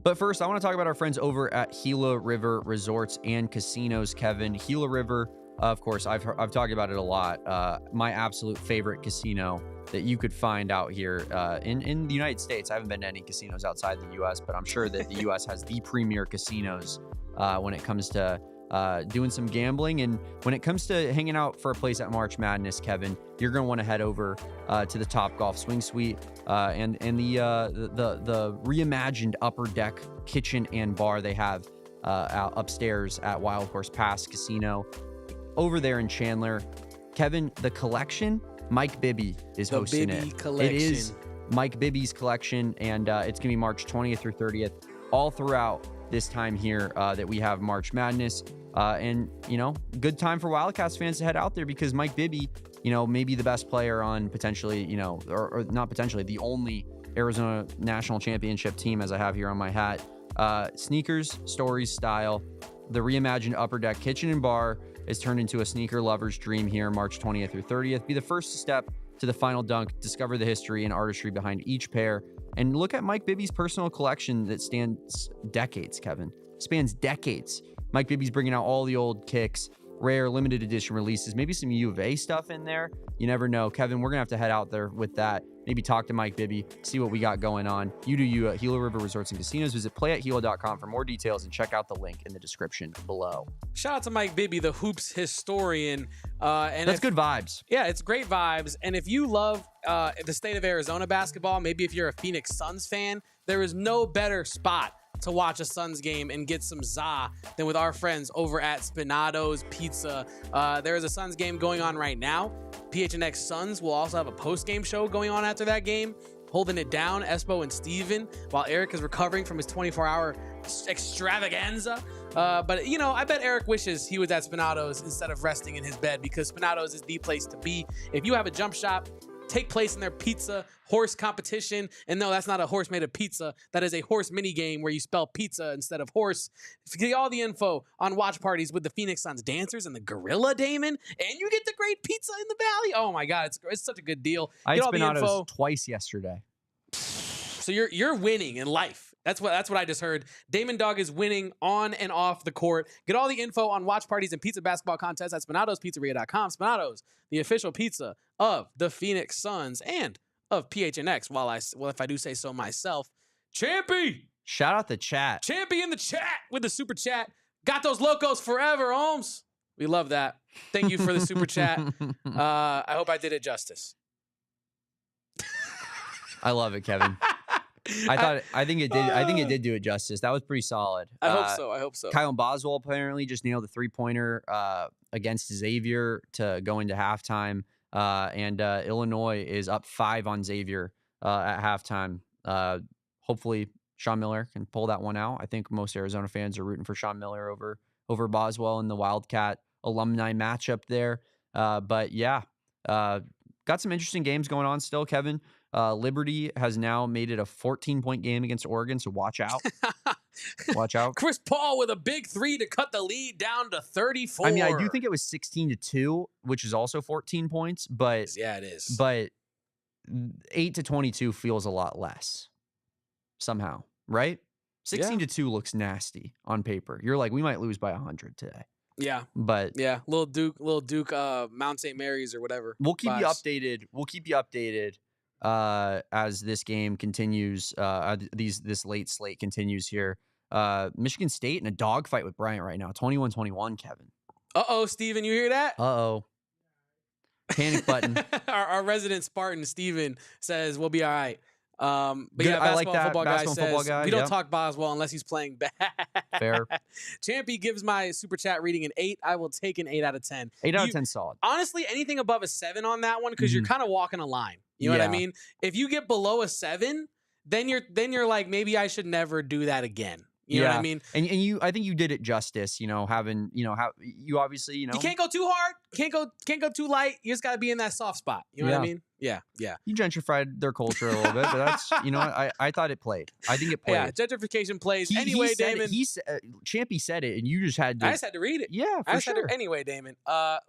But first, I want to talk about our friends over at Gila River Resorts and Casinos, Kevin. Gila River, of course, I've talked about it a lot. My absolute favorite casino that you could find out here in the United States. I haven't been to any casinos outside the U.S., but I'm sure that the U.S. has the premier casinos when it comes to doing some gambling. And when it comes to hanging out for a place at March Madness, Kevin, you're going to want to head over to the Top Golf Swing Suite and the reimagined upper deck kitchen and bar they have upstairs at Wild Horse Pass Casino over there in Chandler. Kevin, the collection, Mike Bibby is hosting it. Collection. It is Mike Bibby's collection, and it's going to be March 20th through 30th, all throughout this time here that we have March Madness. And, good time for Wildcats fans to head out there because Mike Bibby, maybe the best player on potentially, or not potentially, the only Arizona national championship team, as I have here on my hat. Sneakers, stories, style. The reimagined upper deck kitchen and bar is turned into a sneaker lover's dream here March 20th through 30th. Be the first step to the final dunk, discover the history and artistry behind each pair, and look at Mike Bibby's personal collection that spans decades, Kevin. Spans decades. Mike Bibby's bringing out all the old kicks, rare limited edition releases, maybe some U of A stuff in there. You never know. Kevin, we're going to have to head out there with that. Maybe talk to Mike Bibby, see what we got going on. You do you at Gila River Resorts and Casinos. Visit playatgila.com for more details and check out the link in the description below. Shout out to Mike Bibby, the hoops historian. And that's good vibes. Yeah, it's great vibes. And if you love the state of Arizona basketball, maybe if you're a Phoenix Suns fan, there is no better spot to watch a Suns game and get some za than with our friends over at Spinato's Pizza. There is a Suns game going on right now. PHNX Suns will also have a post-game show going on after that game, holding it down, Espo and Steven, while Eric is recovering from his 24-hour extravaganza. But, I bet Eric wishes he was at Spinato's instead of resting in his bed because Spinato's is the place to be. If you have a jump shot, take place in their pizza horse competition. And no, that's not a horse made of pizza. That is a horse mini game where you spell pizza instead of horse. Get all the info on watch parties with the Phoenix Suns dancers and the gorilla Damon, and you get the great pizza in the valley. Oh my God, it's such a good deal. I Get had all the info Spinatos twice yesterday. So you're winning in life. That's what I just heard. Damon Dog is winning on and off the court. Get all the info on watch parties and pizza basketball contests at SpinatosPizzeria.com. Spinatos, the official pizza of the Phoenix Suns and of PHNX. If I do say so myself, Champy. Shout out the chat. Champy in the chat with the super chat. Got those locos forever, Holmes. We love that. Thank you for the super chat. I hope I did it justice. I love it, Kevin. I think it did do it justice. That was pretty solid. I hope so. Kyle Boswell apparently just nailed a 3-pointer against Xavier to go into halftime. And Illinois is up 5 on Xavier at halftime. Hopefully Sean Miller can pull that one out. I think most Arizona fans are rooting for Sean Miller over Boswell in the Wildcat alumni matchup there. But yeah, got some interesting games going on still, Kevin. Liberty has now made it a 14-point game against Oregon, so watch out. Watch out. Chris Paul with a big 3 to cut the lead down to 34. I mean, I do think it was 16-2, which is also 14 points, but yeah, it is. But 8-22 feels a lot less somehow, right? 16-2 looks nasty on paper. You're like, we might lose by 100 today. Yeah. But yeah, little Duke Mount St. Mary's or whatever. We'll keep you updated. We'll keep you updated as this game continues, this late slate continues here. Michigan State in a dogfight with Bryant right now, 21-21, Kevin. Uh-oh, Steven, you hear that? Uh-oh. Panic button. our resident Spartan, Steven, says we'll be all right. But good. yeah, basketball football guy football says guy, we don't talk Boswell unless he's playing bad. Fair. Champy gives my super chat reading an 8. I will take an 8 out of 10. 8 out of 10 solid. Honestly, anything above a 7 on that one, because you're kind of walking a line. You know what I mean? If you get below a 7, then you're like, maybe I should never do that again. You know what I mean? And I think you did it justice, having, how you obviously, you can't go too hard, can't go too light. You just got to be in that soft spot. You know what I mean? Yeah. You gentrified their culture a little bit, but that's, I thought it played. I think it played. Yeah, gentrification plays. Anyway, Damon. Champy said it, and you just had to. I just had to read it. Yeah, for sure. Anyway, Damon,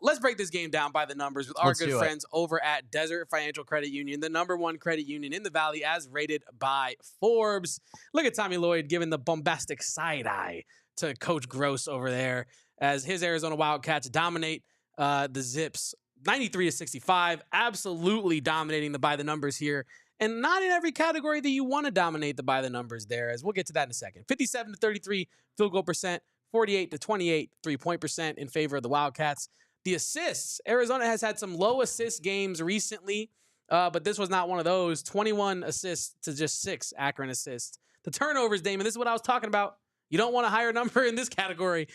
let's break this game down by the numbers with our good friends over at Desert Financial Credit Union, the #1 credit union in the Valley as rated by Forbes. Look at Tommy Lloyd giving the bombastic side eye to Coach Gross over there as his Arizona Wildcats dominate the Zips 93-65, absolutely dominating the by the numbers here. And not in every category that you want to dominate the by the numbers there, as we'll get to that in a second. 57-33 field goal percent, 48-28 3-point percent in favor of the Wildcats. The assists, Arizona has had some low assist games recently, but this was not one of those. 21 assists to just 6 Akron assists. The turnovers, Damon, this is what I was talking about. You don't want a higher number in this category.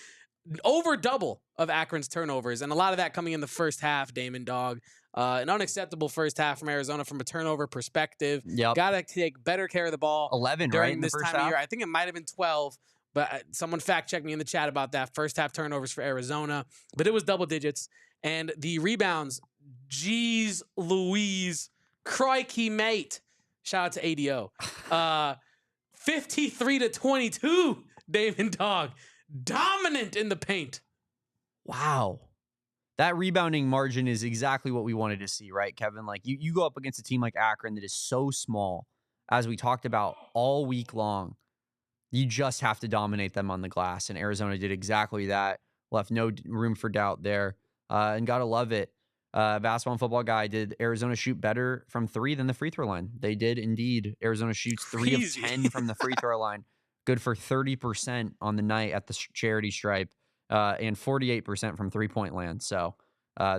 Over double of Akron's turnovers, and a lot of that coming in the first half, Damon Dog. An unacceptable first half from Arizona from a turnover perspective. Yep. Got to take better care of the ball 11 during this time of year. I think it might have been 12, but someone fact-checked me in the chat about that. First half turnovers for Arizona, but it was double digits. And the rebounds, geez Louise, crikey mate. Shout out to ADO. 53-22, Damon Dog. Dominant in the paint. Wow. That rebounding margin is exactly what we wanted to see, right, Kevin? Like, you go up against a team like Akron that is so small, as we talked about all week long. You just have to dominate them on the glass, and Arizona did exactly that. Left no room for doubt there, and gotta love it. Basketball and football guy, did Arizona shoot better from 3 than the free throw line? They did indeed. Arizona shoots 3 of 10 from the free throw line. Good for 30% on the night at the charity stripe, and 48% from three-point land. So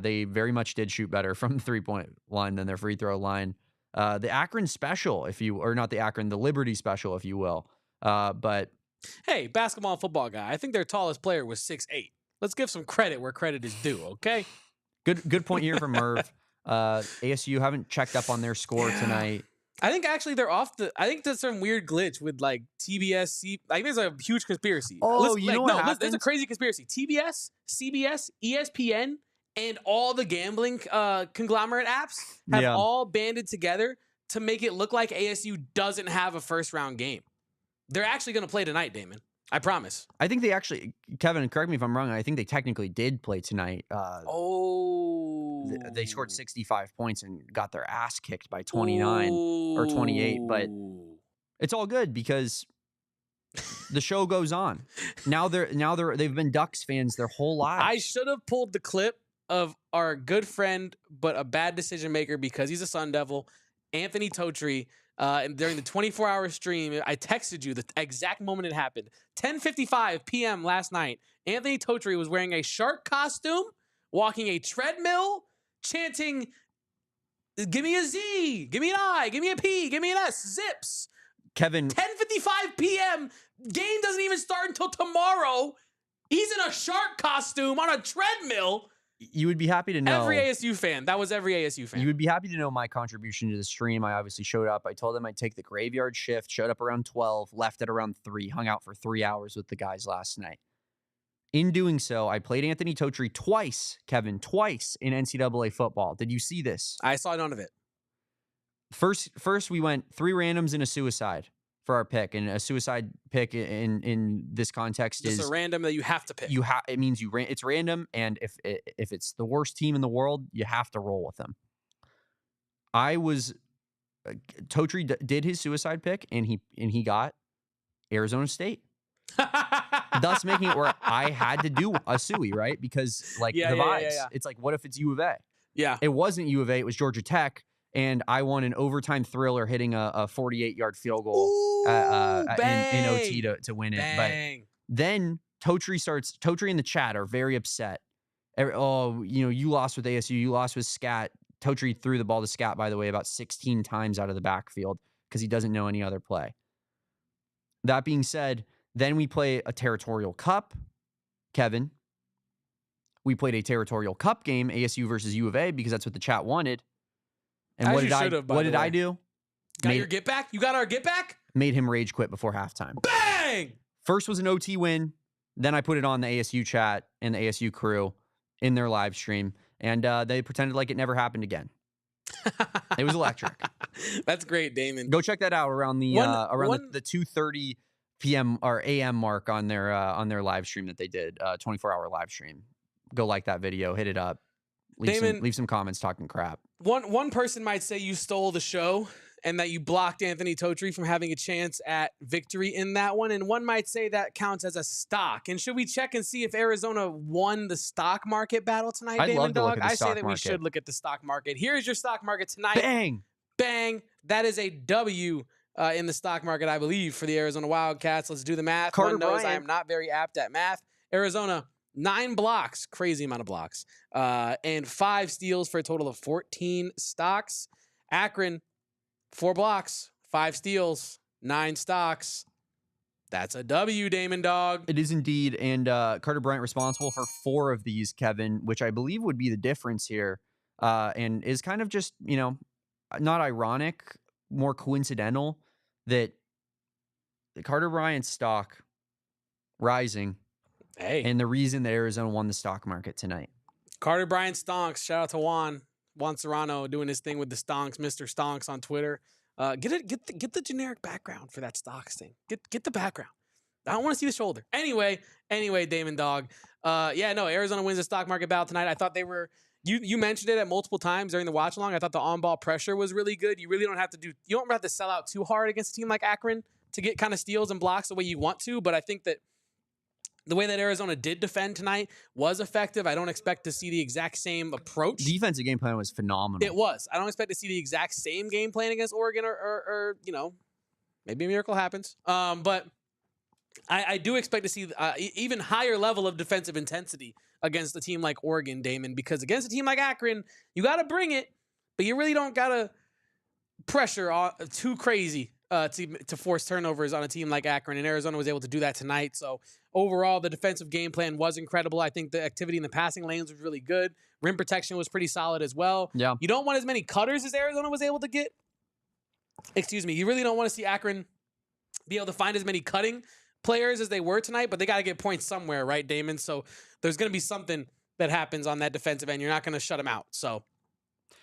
they very much did shoot better from the three-point line than their free throw line. The Akron special, the Liberty special, if you will. But hey, basketball and football guy, I think their tallest player was 6'8". Let's give some credit where credit is due, okay? Good point here from Merv. ASU haven't checked up on their score tonight. I think actually they're off I think there's some weird glitch with like TBS. I think there's a huge conspiracy. Oh, you know what happened? There's a crazy conspiracy. TBS, CBS, ESPN, and all the gambling conglomerate apps have all banded together to make it look like ASU doesn't have a first-round game. They're actually going to play tonight, Damon. I promise. I think they actually, Kevin, correct me if I'm wrong, I think they technically did play tonight. They scored 65 points and got their ass kicked by 29 or 28, but it's all good because the show goes on. Now they've been Ducks fans their whole lives. I should have pulled the clip of our good friend, but a bad decision maker because he's a Sun Devil, Anthony Totri. And during the 24-hour stream, I texted you the exact moment it happened. 10:55 p.m. last night, Anthony Totri was wearing a shark costume, walking a treadmill, chanting, "Give me a Z, give me an I, give me a P, give me an S, Zips." Kevin. 10:55 p.m. Game doesn't even start until tomorrow. He's in a shark costume on a treadmill. You would be happy to know. Every ASU fan. That was every ASU fan. You would be happy to know my contribution to the stream. I obviously showed up. I told them I'd take the graveyard shift, showed up around 12, left at around 3, hung out for 3 hours with the guys last night. In doing so, I played Anthony Totri twice, Kevin, twice in NCAA football. Did you see this? I saw none of it. First we went 3 randoms and a suicide for our pick, and a suicide pick in this context just is a random that you have to pick. It means it's random, and if it's the worst team in the world, you have to roll with them. Totri did his suicide pick, and he got Arizona State, thus making it where I had to do a suey, right? Because the vibes, it's like, what if it's U of A? Yeah, it wasn't U of A, it was Georgia Tech. And I won an overtime thriller hitting a 48-yard field goal in OT to win it. Bang. But then Totri in the chat are very upset. Oh, you lost with ASU. You lost with Scat. Totri threw the ball to Scat, by the way, about 16 times out of the backfield because he doesn't know any other play. That being said, then we play a territorial cup, Kevin. We played a territorial cup game, ASU versus U of A, because that's what the chat wanted. And what did I do? Got your get back? You got our get back? Made him rage quit before halftime. Bang! First was an OT win. Then I put it on the ASU chat and the ASU crew in their live stream. And they pretended like it never happened again. It was electric. That's great, Damon. Go check that out around the 2:30 p.m. or a.m. mark on their live stream that they did, 24-hour live stream. Go like that video, hit it up. Leave some comments talking crap. One person might say you stole the show and that you blocked Anthony Totri from having a chance at victory in that one. And one might say that counts as a stock. And should we check and see if Arizona won the stock market battle tonight, Damon Dog? I say that we should look at the stock market. Here's your stock market tonight. Bang! Bang! That is a W in the stock market, I believe, for the Arizona Wildcats. Let's do the math. One knows I am not very apt at math. Arizona, 9 blocks, crazy amount of blocks, and 5 steals for a total of 14 stocks. Akron, 4 blocks, 5 steals, 9 stocks. That's a W, Damon Dog. It is indeed, and Carter Bryant responsible for 4 of these, Kevin, which I believe would be the difference here, and is kind of just, not ironic, more coincidental that Carter Bryant's stock rising. Hey. And the reason that Arizona won the stock market tonight. Carter Bryant Stonks. Shout out to Juan Serrano doing his thing with the Stonks, Mr. Stonks on Twitter. Get the generic background for that Stonks thing. Get the background. I don't want to see the shoulder. Anyway, Damon Dog. Arizona wins the stock market battle tonight. I thought they were. You mentioned it at multiple times during the watch along. I thought the on-ball pressure was really good. You don't have to sell out too hard against a team like Akron to get kind of steals and blocks the way you want to. But I think that the way that Arizona did defend tonight was effective. I don't expect to see the exact same approach. Defensive game plan was phenomenal. It was. I don't expect to see the exact same game plan against Oregon or maybe a miracle happens. But I do expect to see even higher level of defensive intensity against a team like Oregon, Damon, because against a team like Akron, you got to bring it, but you really don't got to pressure too crazy to force turnovers on a team like Akron, and Arizona was able to do that tonight. So overall, the defensive game plan was incredible. I think the activity in the passing lanes was really good. Rim protection was pretty solid as well. Yeah. You don't want as many cutters as Arizona was able to get. Excuse me. You really don't want to see Akron be able to find as many cutting players as they were tonight, but they got to get points somewhere, right, Damon? So there's going to be something that happens on that defensive end. You're not going to shut them out. So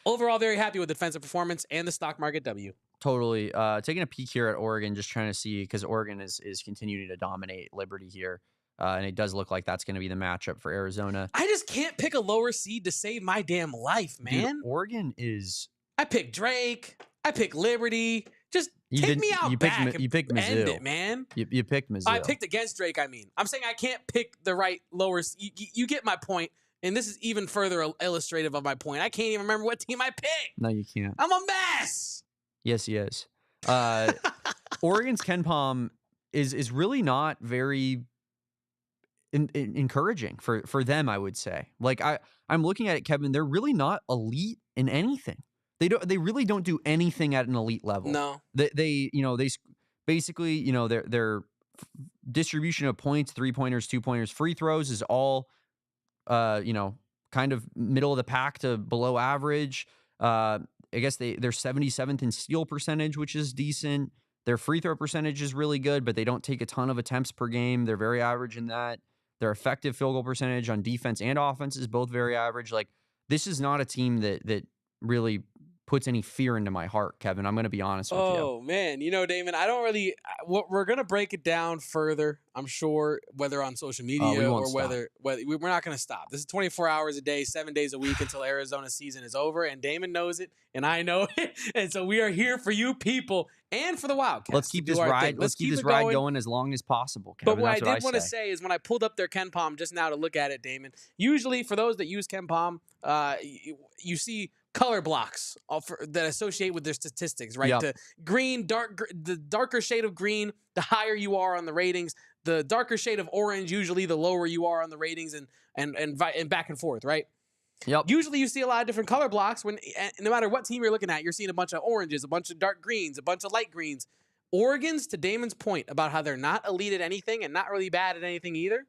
overall, very happy with defensive performance and the stock market W. Totally. Taking a peek here at Oregon, just trying to see, because Oregon is continuing to dominate Liberty here. And it does look like that's going to be the matchup for Arizona. I just can't pick a lower seed to save my damn life, man. Dude, Oregon is... I picked Drake. I picked Liberty. Just take me out back. You picked Mizzou. End it, man. You picked Mizzou. I picked against Drake, I mean. I'm saying I can't pick the right lower... You get my point, and this is even further illustrative of my point. I can't even remember what team I picked. No, you can't. I'm a mess. Yes, he is. Oregon's KenPom is really not very encouraging for them, I would say. Like, I'm looking at it, Kevin. They're really not elite in anything. They really don't do anything at an elite level. No. They basically, their distribution of points, 3-pointers, 2-pointers, free throws is all kind of middle of the pack to below average. I guess they're 77th in steal percentage, which is decent. Their free throw percentage is really good, but they don't take a ton of attempts per game. They're very average in that. Their effective field goal percentage on defense and offense is both very average. Like, this is not a team that really puts any fear into my heart, Kevin. I'm going to be honest with you. Oh, man. Damon, I don't really... We're going to break it down further, I'm sure, whether on social media or whether we're not going to stop. This is 24 hours a day, 7 days a week until Arizona's season is over, and Damon knows it, and I know it. And so we are here for you people and for the Wildcats. Let's keep this ride. Let's keep this ride going as long as possible, Kevin. But what I did want to say is when I pulled up their KenPom just now to look at it, Damon, usually for those that use KenPom, you see color blocks that associate with their statistics, right? Yep. The green, the darker shade of green, the higher you are on the ratings. The darker shade of orange, usually the lower you are on the ratings, and back and forth, right? Yep. Usually you see a lot of different color blocks when no matter what team you're looking at, you're seeing a bunch of oranges, a bunch of dark greens, a bunch of light greens. Oregon's, to Damon's point about how they're not elite at anything and not really bad at anything either,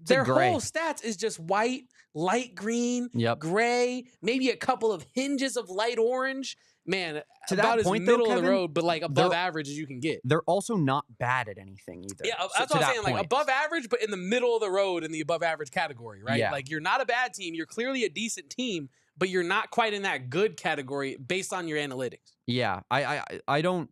their whole stats is just white, light green, gray, maybe a couple of hinges of light orange. Man, to about that point, as middle though, of Kevin, the road, but like above average as you can get. They're also not bad at anything either. Yeah, that's what I'm saying. Like above average, but in the middle of the road in the above average category, right? Yeah. Like you're not a bad team. You're clearly a decent team, but you're not quite in that good category based on your analytics. Yeah, I don't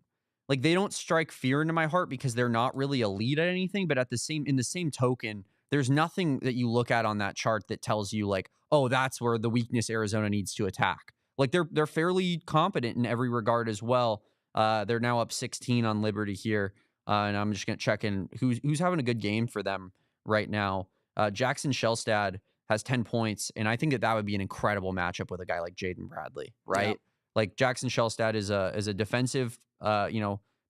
like, they don't strike fear into my heart because they're not really elite at anything. But in the same token, there's nothing that you look at on that chart that tells you like, oh, that's where the weakness Arizona needs to attack. Like they're fairly competent in every regard as well. They're now up 16 on Liberty here, and I'm just gonna check in who's having a good game for them right now. Jackson Shellstad has 10 points, and I think that would be an incredible matchup with a guy like Jaden Bradley, right? Yep. Like Jackson Shellstad is a defensive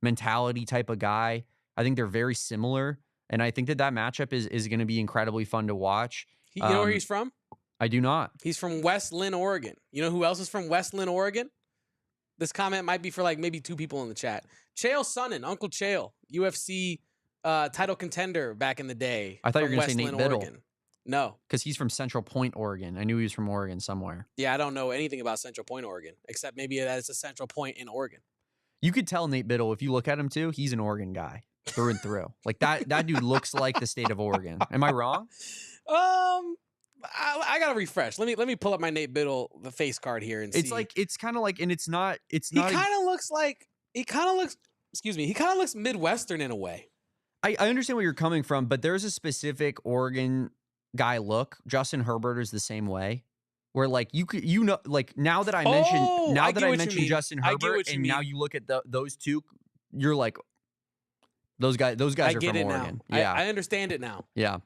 mentality type of guy. I think they're very similar, and I think that matchup is going to be incredibly fun to watch. You know where he's from? I do not. He's from West Lynn, Oregon. You know who else is from West Lynn, Oregon? This comment might be for like maybe 2 people in the chat. Chael Sonnen, Uncle Chael, UFC title contender back in the day. I thought you were going to say Nate Biddle. Oregon. No. Because he's from Central Point, Oregon. I knew he was from Oregon somewhere. Yeah, I don't know anything about Central Point, Oregon, except maybe that it's a Central Point in Oregon. You could tell Nate Biddle, if you look at him too, he's an Oregon guy through and through. Like that dude looks like the state of Oregon. Am I wrong? I gotta refresh. Let me pull up my Nate Biddle the face card here and see. It's kind of like, and it's not. He kind of looks Midwestern in a way. I understand where you're coming from, but there's a specific Oregon guy look. Justin Herbert is the same way. Where like like now that I mentioned Justin Herbert, and now you look at those two, you're like, those guys are from Oregon. Now. Yeah, I understand it now. Yeah.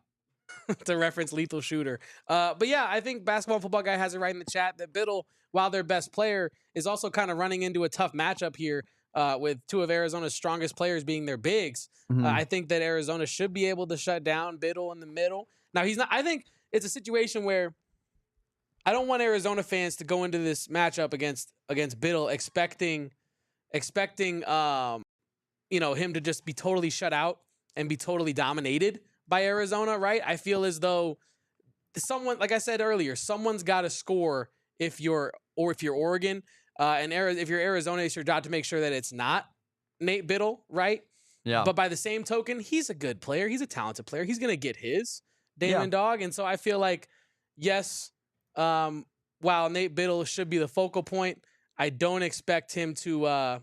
To reference Lethal Shooter. But yeah, I think Basketball and Football Guy has it right in the chat that Biddle, while their best player, is also kind of running into a tough matchup here with 2 of Arizona's strongest players being their bigs. Mm-hmm. I think that Arizona should be able to shut down Biddle in the middle. Now, he's not. I think it's a situation where I don't want Arizona fans to go into this matchup against Biddle expecting him to just be totally shut out and be totally dominated by Arizona, right? I feel as though someone, like I said earlier, someone's got to score if you're Oregon, and if you're Arizona, it's your job to make sure that it's not Nate Biddle, right? Yeah. But by the same token, he's a good player. He's a talented player. He's gonna get his Damon dog, and so I feel like yes, while Nate Biddle should be the focal point, I don't expect him to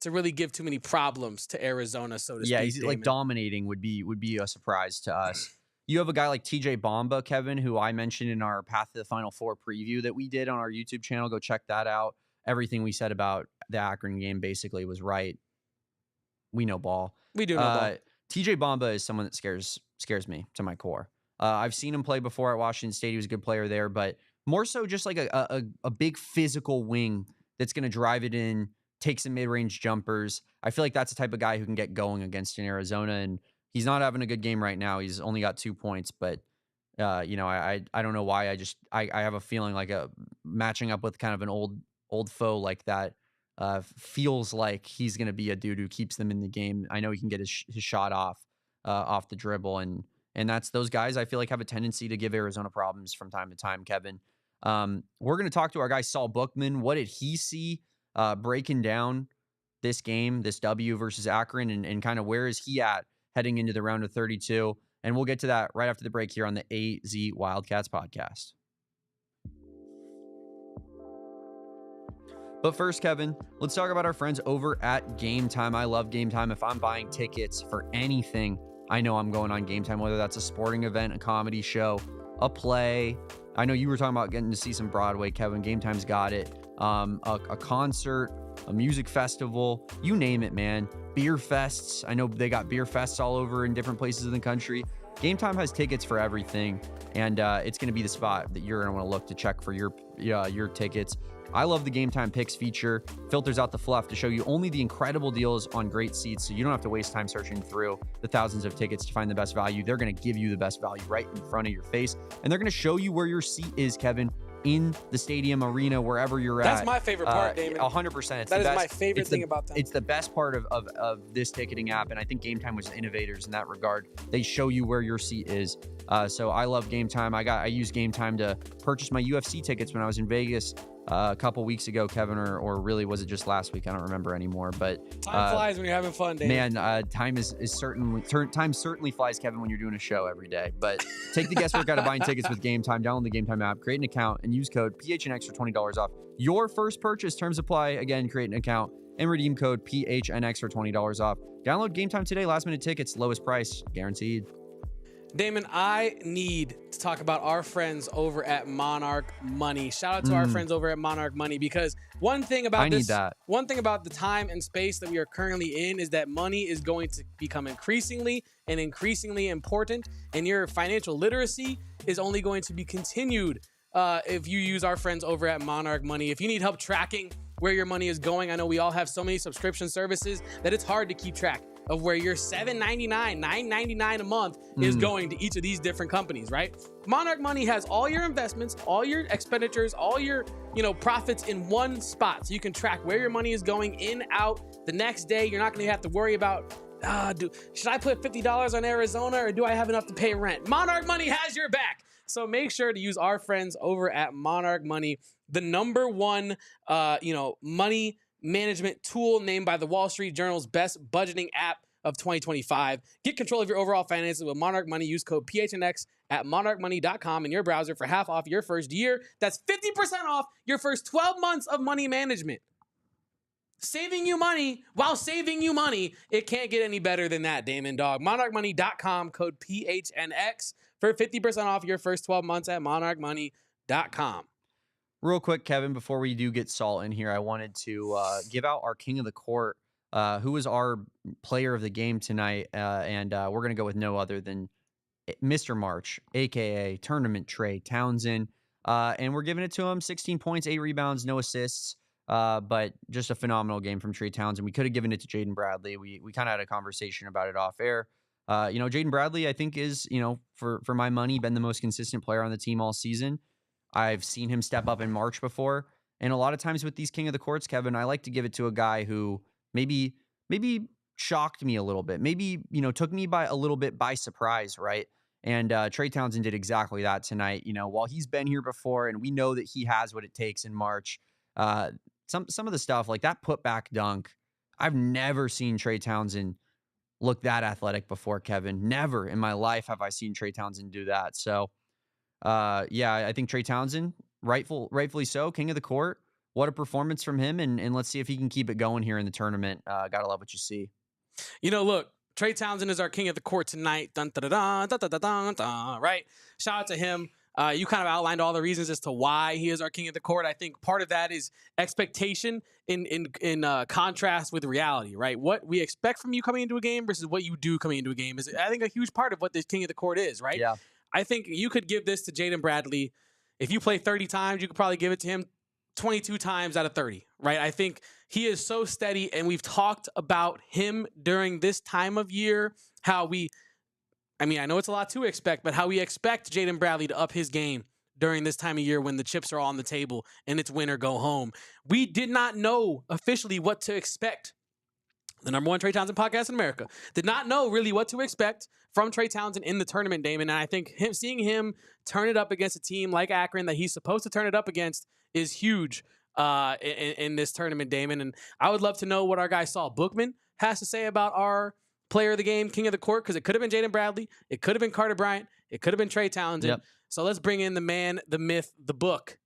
really give too many problems to Arizona, so to Yeah, speak. he's Damon. like dominating would be a surprise to us. You have a guy like TJ Bomba, Kevin, who I mentioned in our Path to the Final Four preview that we did on our YouTube channel. Go check that out. Everything we said about the Akron game basically was right. We know ball. We do know ball. TJ Bomba is someone that scares me to my core. I've seen him play before at Washington State. He was a good player there, but more so just like a big physical wing that's going to drive it in, take some mid-range jumpers. I feel like that's the type of guy who can get going against in Arizona, and he's not having a good game right now. He's only got 2 points, but I don't know why. I have a feeling like matching up with kind of an old foe like that feels like he's going to be a dude who keeps them in the game. I know he can get his shot off the dribble, and that's those guys I feel like have a tendency to give Arizona problems from time to time, Kevin. We're going to talk to our guy Saul Bookman. What did he see breaking down this game, this W versus Akron, and kind of where is he at heading into the round of 32? And we'll get to that right after the break here on the AZ Wildcats podcast. But first, Kevin, let's talk about our friends over at Game Time. I love Game Time. If I'm buying tickets for anything, I know I'm going on Game Time, whether that's a sporting event, a comedy show, a play. I know you were talking about getting to see some Broadway, Kevin. Game Time's got it. A concert, a music festival, you name it, man. Beer fests. I know they got beer fests all over in different places in the country. Game Time has tickets for everything, and it's going to be the spot that you're going to want to look to check for your tickets. I love the Game Time Picks feature. Filters out the fluff to show you only the incredible deals on great seats, so you don't have to waste time searching through the thousands of tickets to find the best value. They're going to give you the best value right in front of your face, and they're going to show you where your seat is, Kevin, in the stadium, arena, wherever you're at. That's my favorite part, Damon. 100%. That is my favorite thing about them. It's the best part of this ticketing app, and I think Game Time was innovators in that regard. They show you where your seat is. So I love Game Time. I used Game Time to purchase my UFC tickets when I was in Vegas a couple weeks ago, Kevin, or really was it just last week? I don't remember anymore. But time flies when you're having fun, Damon. Man, time certainly flies, Kevin, when you're doing a show every day. But take the guesswork out of buying tickets with Game Time. Download the Game Time app, create an account, and use code PHNX for $20 off your first purchase. Terms apply. Again, create an account and redeem code PHNX for $20 off. Download Game Time today. Last minute tickets, lowest price guaranteed. Damon, I need to talk about our friends over at Monarch Money. Shout out to our friends over at Monarch Money, because one thing about the time and space that we are currently in is that money is going to become increasingly important, and your financial literacy is only going to be continued if you use our friends over at Monarch Money. If you need help tracking where your money is going, I know we all have so many subscription services that it's hard to keep track of where your $7.99, $9.99 a month is going to each of these different companies, right? Monarch Money has all your investments, all your expenditures, all your profits in one spot, so you can track where your money is going in, out. The next day, you're not going to have to worry about, should I put $50 on Arizona, or do I have enough to pay rent? Monarch Money has your back. So make sure to use our friends over at Monarch Money, the number one, money management tool, named by the Wall Street Journal's best budgeting app of 2025. Get control of your overall finances with Monarch Money. Use code PHNX at monarchmoney.com in your browser for half off your first year. That's 50% off your first 12 months of money management. Saving you money while saving you money. It can't get any better than that, Damon, dog. monarchmoney.com, code PHNX for 50% off your first 12 months at monarchmoney.com. Real quick, Kevin, before we do get Saul in here, I wanted to give out our King of the Court, who was our player of the game tonight, and we're going to go with no other than Mr. March, a.k.a. Tournament Trey, Townsend, and we're giving it to him. 16 points, 8 rebounds, no assists, but just a phenomenal game from Trey Townsend. We could have given it to Jaden Bradley. We kind of had a conversation about it off air. Jaden Bradley, I think, is, for my money, been the most consistent player on the team all season. I've seen him step up in March before. And a lot of times with these King of the Courts, Kevin, I like to give it to a guy who maybe shocked me a little bit. Maybe, took me by a little bit by surprise, right? And Trey Townsend did exactly that tonight. While he's been here before and we know that he has what it takes in March, some of the stuff like that putback dunk, I've never seen Trey Townsend look that athletic before, Kevin. Never in my life have I seen Trey Townsend do that. So Yeah, I think Trey Townsend, rightfully so, king of the court. What a performance from him, and let's see if he can keep it going here in the tournament. Gotta love what you see. Look, Trey Townsend is our king of the court tonight. Dun, dun, dun, dun, dun, dun, dun, dun, right? Shout out to him. You kind of outlined all the reasons as to why he is our king of the court. I think part of that is expectation in contrast with reality, right? What we expect from you coming into a game versus what you do coming into a game is, I think, a huge part of what this king of the court is, right? Yeah. I think you could give this to Jaden Bradley. If you play 30 times, you could probably give it to him 22 times out of 30, right? I think he is so steady, and we've talked about him during this time of year, I know it's a lot to expect, but how we expect Jaden Bradley to up his game during this time of year when the chips are on the table and it's win or go home. We did not know officially what to expect. The number one Trey Townsend podcast in America did not know really what to expect from Trey Townsend in the tournament, Damon. And I think seeing him turn it up against a team like Akron that he's supposed to turn it up against is huge in this tournament, Damon. And I would love to know what our guy Saul Bookman has to say about our player of the game, king of the court, because it could have been Jaden Bradley. It could have been Carter Bryant. It could have been Trey Townsend. Yep. So let's bring in the man, the myth, the book.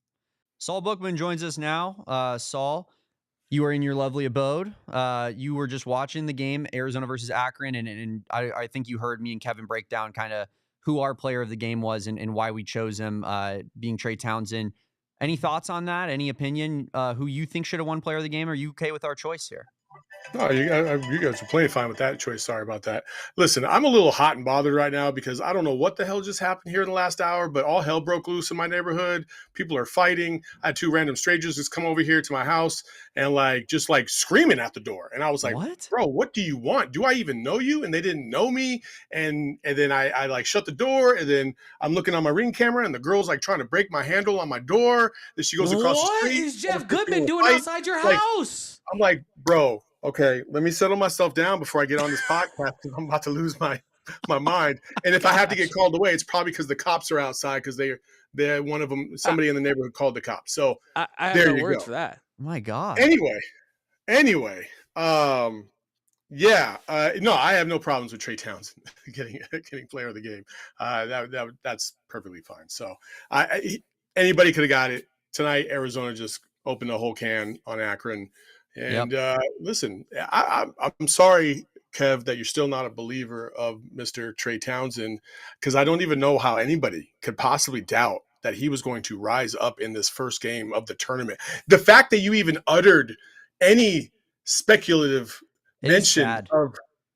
Saul Bookman joins us now. Saul, you are in your lovely abode. You were just watching the game, Arizona versus Akron, and I think you heard me and Kevin break down kind of who our player of the game was and why we chose him, being Trey Townsend. Any thoughts on that? Any opinion? Who you think should have won player of the game? Are you okay with our choice here? No, you guys are plenty fine with that choice. Sorry about that. Listen, I'm a little hot and bothered right now because I don't know what the hell just happened here in the last hour, but all hell broke loose in my neighborhood. People are fighting. I had two random strangers just come over here to my house and just screaming at the door. And I was like, what? Bro, what do you want? Do I even know you? And they didn't know me. And then I shut the door, and then I'm looking on my Ring camera, and the girl's trying to break my handle on my door. Then she goes across the street. What is Jeff Goodman doing outside your house? I'm like, bro, okay, let me settle myself down before I get on this podcast because I'm about to lose my mind. And if I have to get called away, it's probably because the cops are outside because they're one of them. Somebody in the neighborhood called the cops. So I have no words for that. Oh my God. Anyway, yeah, no, I have no problems with Trey Townsend getting player of the game. That's perfectly fine. So anybody could have got it tonight. Arizona just opened the whole can on Akron. And listen, I'm sorry, Kev, that you're still not a believer of Mr. Trey Townsend, because I don't even know how anybody could possibly doubt that he was going to rise up in this first game of the tournament. The fact that you even uttered any speculative mention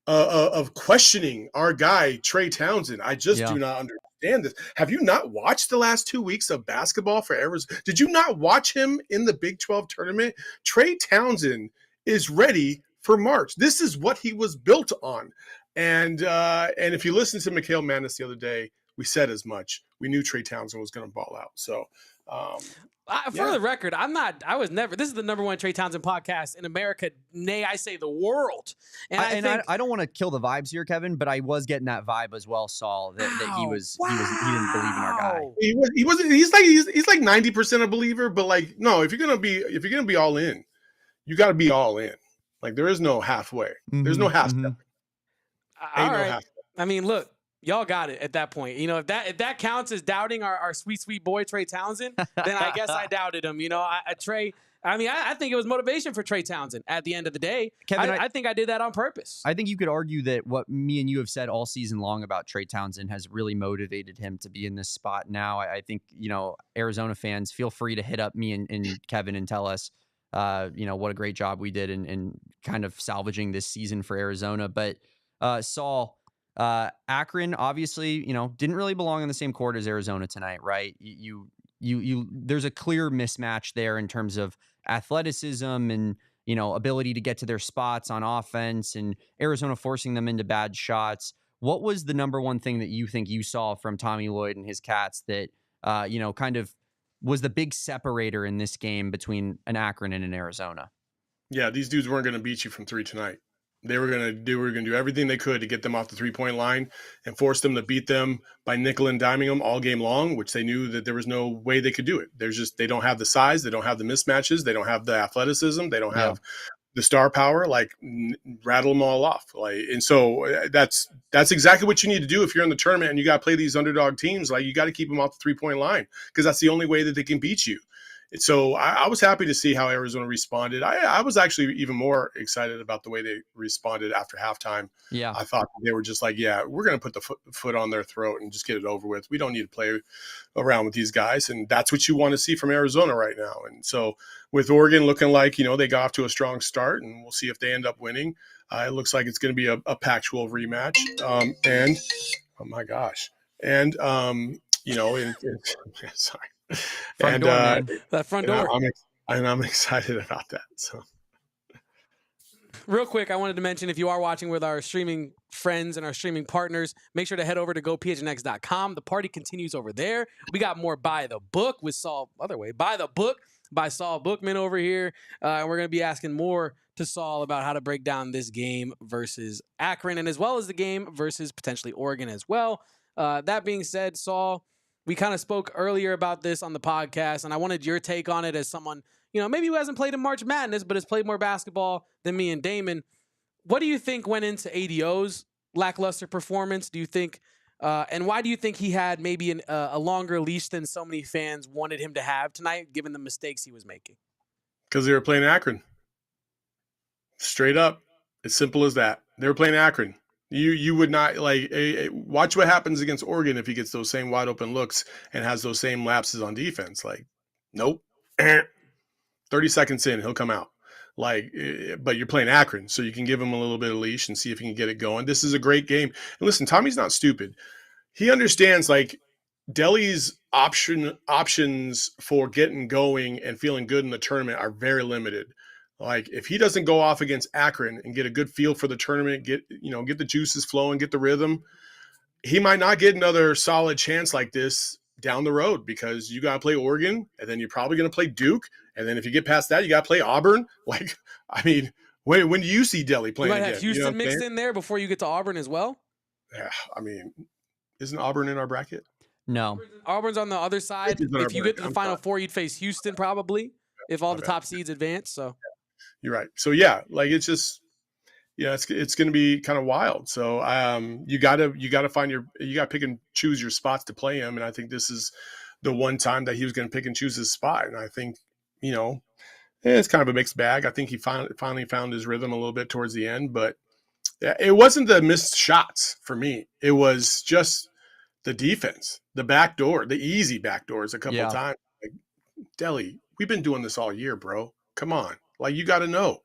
of questioning our guy, Trey Townsend, I just do not understand this. Have you not watched the last 2 weeks of basketball for Arizona? Did you not watch him in the Big 12 tournament? Trey Townsend is ready for March. This is what he was built on. And if you listen to Mikhail Manis the other day, we said as much. We knew Trey Townsend was going to ball out. So, for the record, this is the number one Trey Townsend podcast in America, nay, I say the world. I don't want to kill the vibes here, Kevin, but I was getting that vibe as well, Saul, that he didn't believe in our guy. He wasn't. He's like 90% a believer, but no, if you're gonna be all in, you got to be all in. There is no halfway. Mm-hmm. There's no half step. All right. I mean, look. Y'all got it at that point. If that counts as doubting our sweet boy Trey Townsend, then I guess I doubted him. Trey. I think it was motivation for Trey Townsend at the end of the day. Kevin, I think I did that on purpose. I think you could argue that what me and you have said all season long about Trey Townsend has really motivated him to be in this spot now. I think, Arizona fans, feel free to hit up me and Kevin and tell us, what a great job we did in kind of salvaging this season for Arizona. But Saul, Akron obviously, didn't really belong in the same court as Arizona tonight, right? You there's a clear mismatch there in terms of athleticism and, ability to get to their spots on offense, and Arizona forcing them into bad shots. What was the number one thing that you think you saw from Tommy Lloyd and his Cats that, kind of was the big separator in this game between an Akron and an Arizona? Yeah, these dudes weren't going to beat you from three tonight. They were going to do everything they could to get them off the 3-point line and force them to beat them by nickel and diming them all game long, which they knew that there was no way they could do it. They don't have the size. They don't have the mismatches. They don't have the athleticism. They don't have the star power, like rattle them all off. Like, and so that's exactly what you need to do if you're in the tournament and you got to play these underdog teams. Like, you got to keep them off the 3-point line because that's the only way that they can beat you. So I was happy to see how Arizona responded. I was actually even more excited about the way they responded after halftime. Yeah. I thought they were just like, yeah, we're going to put the foot on their throat and just get it over with. We don't need to play around with these guys. And that's what you want to see from Arizona right now. And so with Oregon looking like, they got off to a strong start, and we'll see if they end up winning. It looks like it's going to be a Pac-12 rematch. And oh my gosh. And, sorry. Front door, man. That front door. I'm excited about that. So, real quick, I wanted to mention, if you are watching with our streaming friends and our streaming partners, make sure to head over to gophnx.com. The party continues over there. We got more By the Book with Saul. Other way, By the Book by Saul Bookman over here. And we're going to be asking more to Saul about how to break down this game versus Akron, and as well as the game versus potentially Oregon as well. That being said, Saul, we kind of spoke earlier about this on the podcast, and I wanted your take on it as someone, maybe who hasn't played in March Madness, but has played more basketball than me and Damon. What do you think went into ADO's lackluster performance? Do you think, and why do you think he had maybe a longer leash than so many fans wanted him to have tonight, given the mistakes he was making? Because they were playing Akron. Straight up. As simple as that. They were playing Akron. You would not watch what happens against Oregon if he gets those same wide open looks and has those same lapses on defense. Like, nope. 30 seconds in, he'll come out. But you're playing Akron, so you can give him a little bit of leash and see if he can get it going. This is a great game. And listen, Tommy's not stupid. He understands Delhi's options for getting going and feeling good in the tournament are very limited. If he doesn't go off against Akron and get a good feel for the tournament, get the juices flowing, get the rhythm, he might not get another solid chance like this down the road, because you got to play Oregon, and then you're probably going to play Duke. And then if you get past that, you got to play Auburn. When do you see Delhi playing again? You might have Houston mixed in there before you get to Auburn as well. Yeah. Isn't Auburn in our bracket? No. Auburn's on the other side. If you get to the Final Four, you'd face Houston probably, if all the top seeds advance. So. You're right. So yeah, it's just, it's going to be kind of wild. So you got to pick and choose your spots to play him. And I think this is the one time that he was going to pick and choose his spot. And I think, it's kind of a mixed bag. I think he finally found his rhythm a little bit towards the end, but it wasn't the missed shots for me. It was just the defense, the back door, the easy back doors a couple of times. Delhi, we've been doing this all year, bro. Come on. You got to know.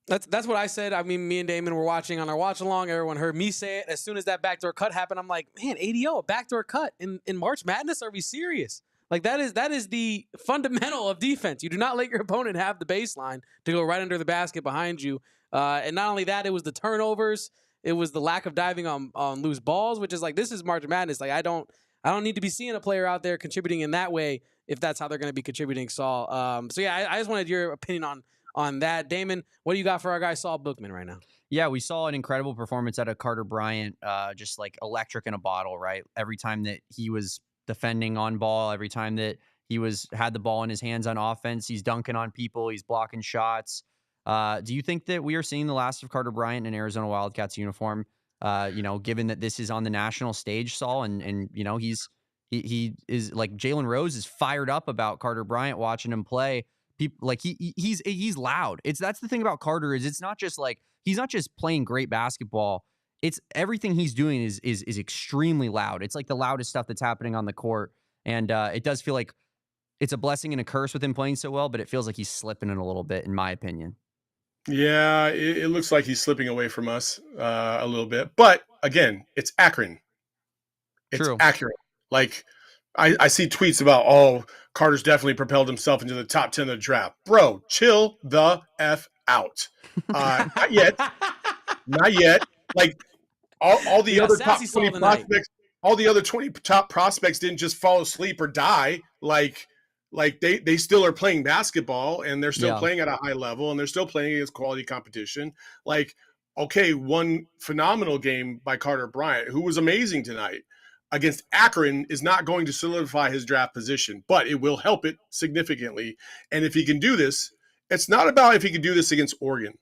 That's what I said. Me and Damon were watching on our watch along. Everyone heard me say it. As soon as that backdoor cut happened, I'm like, man, ADO, a backdoor cut in March Madness? Are we serious? That is the fundamental of defense. You do not let your opponent have the baseline to go right under the basket behind you. And not only that, it was the turnovers. It was the lack of diving on loose balls, which is this is March Madness. I don't need to be seeing a player out there contributing in that way if that's how they're going to be contributing, Saul. I just wanted your opinion on that. Damon, what do you got for our guy Saul Bookman right now? Yeah, we saw an incredible performance out of Carter Bryant, just electric in a bottle, right? Every time that he was defending on ball, every time that he had the ball in his hands on offense, he's dunking on people, he's blocking shots. Do you think that we are seeing the last of Carter Bryant in Arizona Wildcats uniform? Given that this is on the national stage, Saul, and he is Jalen Rose is fired up about Carter Bryant, watching him play. People he's loud. That's the thing about Carter is it's not just he's not just playing great basketball. It's everything he's doing is extremely loud. It's the loudest stuff that's happening on the court, and it does feel like it's a blessing and a curse with him playing so well. But it feels like he's slipping in a little bit, in my opinion. Yeah, it looks like he's slipping away from us a little bit. But again, it's Akron. It's True. accurate. I see tweets about, Carter's definitely propelled himself into the top 10 of the draft. Bro, chill the F out. Not yet. Not yet. All the other top 20 prospects, all the other 20 top prospects didn't just fall asleep or die. They still are playing basketball, and they're still playing at a high level, and they're still playing against quality competition. One phenomenal game by Carter Bryant, who was amazing tonight, against Akron is not going to solidify his draft position, but it will help it significantly. And if he can do this, It's not about if he could do this against Oregon.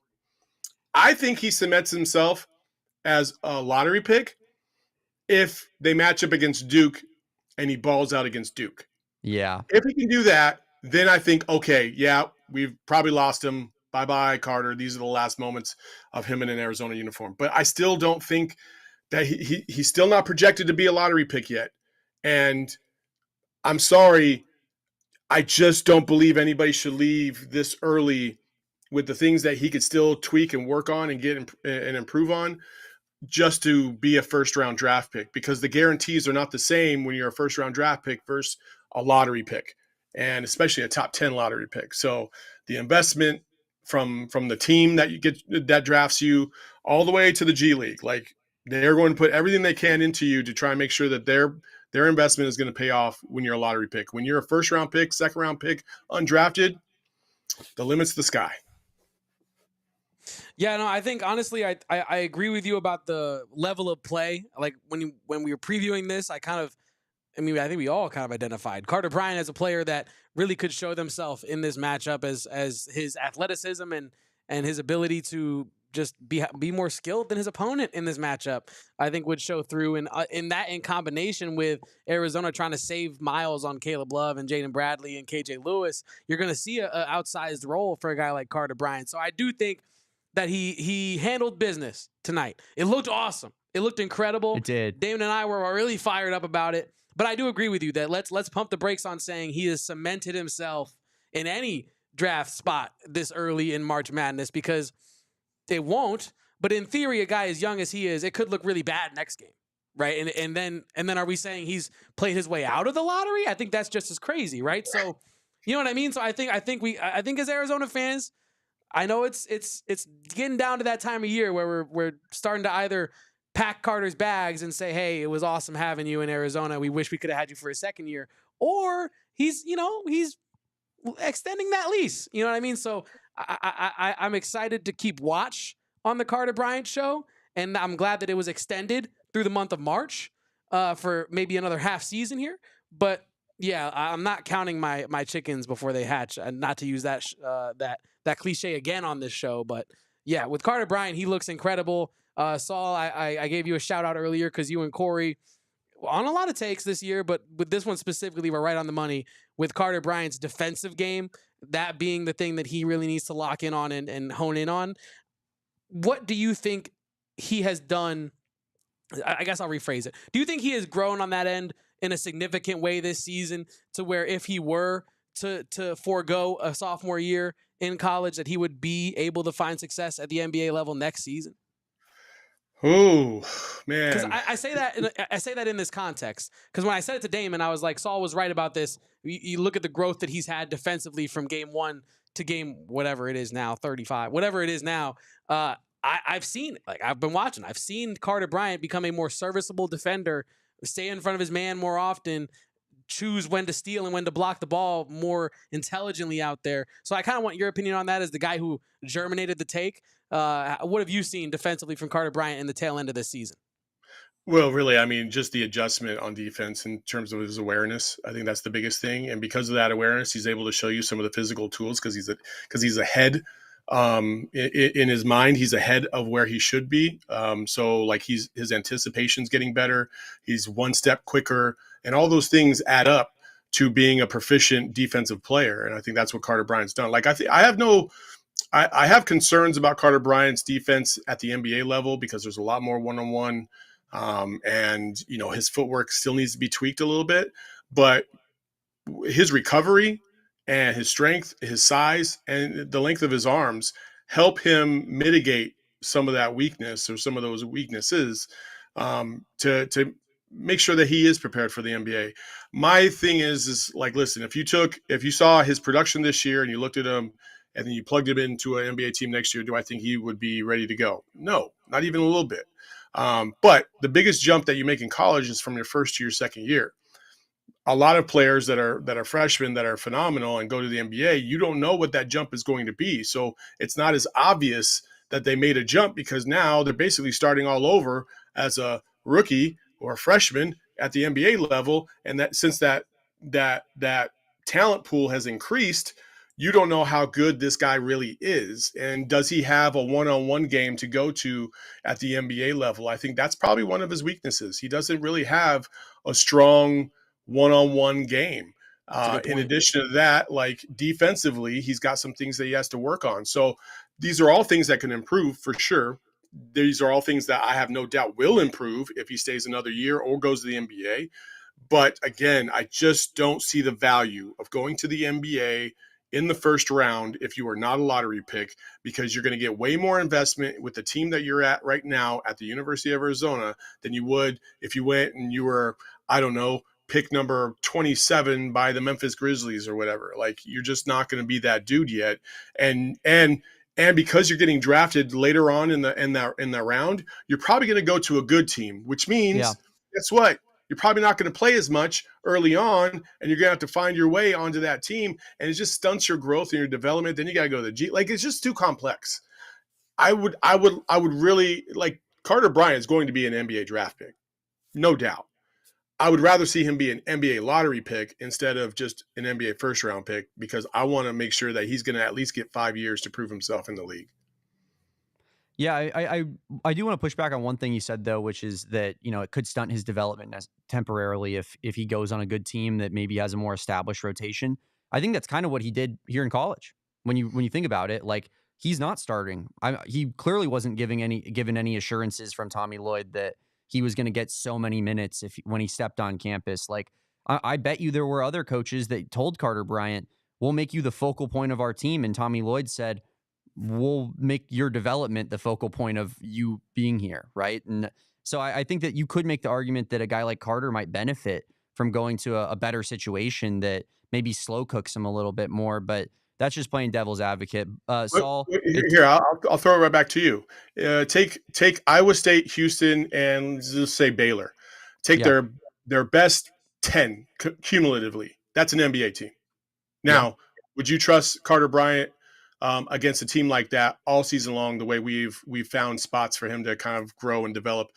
I think he cements himself as a lottery pick if they match up against Duke and he balls out against Duke. Yeah. If he can do that, then I think, okay, yeah, we've probably lost him. Bye-bye, Carter. These are the last moments of him in an Arizona uniform. But I still don't think that he's still not projected to be a lottery pick yet. And I'm sorry, I just don't believe anybody should leave this early with the things that he could still tweak and work on and get and improve on just to be a first-round draft pick, because the guarantees are not the same when you're a first-round draft pick versus a lottery pick, and especially a top 10 lottery pick. So the investment from the team that you get that drafts you all the way to the G League, like they're going to put everything they can into you to try and make sure that their investment is going to pay off when you're a lottery pick. When you're a first-round pick, second-round pick, undrafted, the limit's the sky. Yeah, no, I think honestly, I agree with you about the level of play. Like when we were previewing this, I think we all kind of identified Carter Bryant as a player that really could show themselves in this matchup as his athleticism and his ability to just be more skilled than his opponent in this matchup, I think would show through. And in combination with Arizona trying to save miles on Caleb Love and Jaden Bradley and KJ Lewis, you're going to see an outsized role for a guy like Carter Bryant. So I do think that he handled business tonight. It looked awesome. It looked incredible. It did. Damon and I were really fired up about it. But I do agree with you that let's pump the brakes on saying he has cemented himself in any draft spot this early in March Madness, because it won't. But in theory, a guy as young as he is, it could look really bad next game, right? And then are we saying he's played his way out of the lottery? I think that's just as crazy, right? So, you know what I mean? So I think as Arizona fans, I know it's getting down to that time of year where we're starting to either pack Carter's bags and say, hey, it was awesome having you in Arizona. We wish we could have had you for a second year. Or he's extending that lease. You know what I mean? So I'm excited to keep watch on the Carter Bryant show. And I'm glad that it was extended through the month of March for maybe another half season here. But yeah, I'm not counting my chickens before they hatch, and not to use that cliche again on this show. But yeah, with Carter Bryant, he looks incredible. Saul, I gave you a shout out earlier because you and Corey on a lot of takes this year, but with this one specifically, we're right on the money with Carter Bryant's defensive game, that being the thing that he really needs to lock in on and hone in on. What do you think he has done? I guess I'll rephrase it. Do you think he has grown on that end in a significant way this season, to where if he were to forego a sophomore year in college, that he would be able to find success at the NBA level next season? Oh, man. Because I say that in this context, because when I said it to Damon, I was like, Saul was right about this. You look at the growth that he's had defensively from game 1 to game whatever it is now, 35, whatever it is now. I've seen, I've been watching. I've seen Carter Bryant become a more serviceable defender, stay in front of his man more often, choose when to steal and when to block the ball more intelligently out there. So I kind of want your opinion on that as the guy who germinated the take. What have you seen defensively from Carter Bryant in the tail end of this season? Well, really, I mean, just the adjustment on defense in terms of his awareness. I think that's the biggest thing. And because of that awareness, he's able to show you some of the physical tools because he's ahead in his mind. He's ahead of where he should be. So like his anticipation's getting better. He's one step quicker, and all those things add up to being a proficient defensive player. And I think that's what Carter Bryant's done. Like I have concerns about Carter Bryant's defense at the NBA level because there's a lot more one-on-one, and his footwork still needs to be tweaked a little bit. But his recovery and his strength, his size, and the length of his arms help him mitigate some of that weakness or some of those weaknesses to make sure that he is prepared for the NBA. My thing is like, listen, if you saw his production this year and you looked at him and then you plugged him into an NBA team next year, do I think he would be ready to go? No, not even a little bit. But the biggest jump that you make in college is from your first to your second year. A lot of players that are freshmen that are phenomenal and go to the NBA, you don't know what that jump is going to be. So it's not as obvious that they made a jump because now they're basically starting all over as a rookie or a freshman at the NBA level. And that since that talent pool has increased, you don't know how good this guy really is. And does he have a one-on-one game to go to at the NBA level? I think that's probably one of his weaknesses. He doesn't really have a strong one-on-one game. That's a good In point. addition to that, like defensively, he's got some things that he has to work on. So these are all things that can improve for sure. These are all things that I have no doubt will improve if he stays another year or goes to the NBA. But again, I just don't see the value of going to the NBA in the first round if you are not a lottery pick, because you're going to get way more investment with the team that you're at right now at the University of Arizona than you would if you went and you were, I don't know, pick number 27 by the Memphis Grizzlies or whatever. Like, you're just not going to be that dude yet. And because you're getting drafted later on in the round, you're probably going to go to a good team, which means, guess what? You're probably not going to play as much early on, and you're going to have to find your way onto that team, and it just stunts your growth and your development. Then you got to go to the G. Like, it's just too complex. I would really like Carter Bryant is going to be an NBA draft pick, no doubt. I would rather see him be an NBA lottery pick instead of just an NBA first round pick, because I want to make sure that he's going to at least get 5 years to prove himself in the league. Yeah, I do want to push back on one thing you said, though, which is that, it could stunt his development temporarily if he goes on a good team that maybe has a more established rotation. I think that's kind of what he did here in college. When you think about it, like, he's not starting. He clearly wasn't given any assurances from Tommy Lloyd that he was going to get so many minutes when he stepped on campus. Like, I bet you there were other coaches that told Carter Bryant, "We'll make you the focal point of our team," and Tommy Lloyd said, "We'll make your development the focal point of you being here," right? And so I think that you could make the argument that a guy like Carter might benefit from going to a better situation that maybe slow cooks him a little bit more, but that's just playing devil's advocate. Saul, Here, I'll throw it right back to you. Take Iowa State, Houston, and just say Baylor. Take yeah, their best 10 cumulatively. That's an NBA team. Now, would you trust Carter Bryant against a team like that all season long? The way we've found spots for him to kind of grow and develop.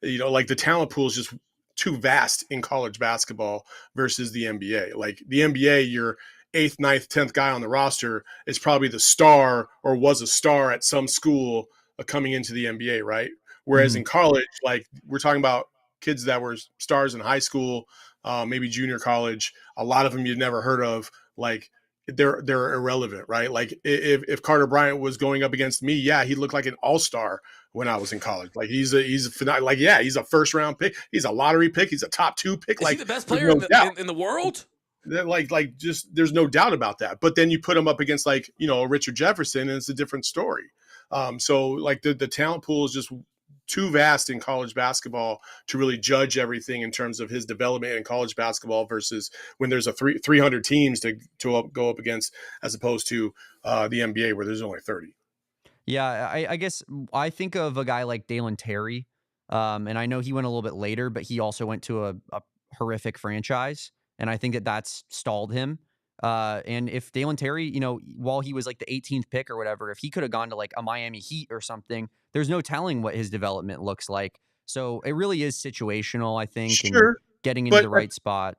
Like, the talent pool is just too vast in college basketball versus the NBA. Like, the NBA, you're 8th, 9th, 10th guy on the roster is probably the star or was a star at some school coming into the NBA, right? Whereas in college, like, we're talking about kids that were stars in high school, maybe junior college. A lot of them you'd never heard of. Like, they're irrelevant, right? Like, if Carter Bryant was going up against me, yeah, he looked like an all-star when I was in college. Like, he's a first round pick. He's a lottery pick. He's a top 2 pick. Is like, he the best player in the world? Just there's no doubt about that. But then you put him up against, like, Richard Jefferson, and it's a different story. So, like, the talent pool is just too vast in college basketball to really judge everything in terms of his development in college basketball versus when there's a 300 teams to go up against, as opposed to the NBA where there's only 30. Yeah, I guess I think of a guy like Dalen Terry, and I know he went a little bit later, but he also went to a horrific franchise, and I think that that's stalled him. And if Dalen Terry, while he was like the 18th pick or whatever, if he could have gone to like a Miami Heat or something, there's no telling what his development looks like. So it really is situational, I think, and Sure, getting into the right spot.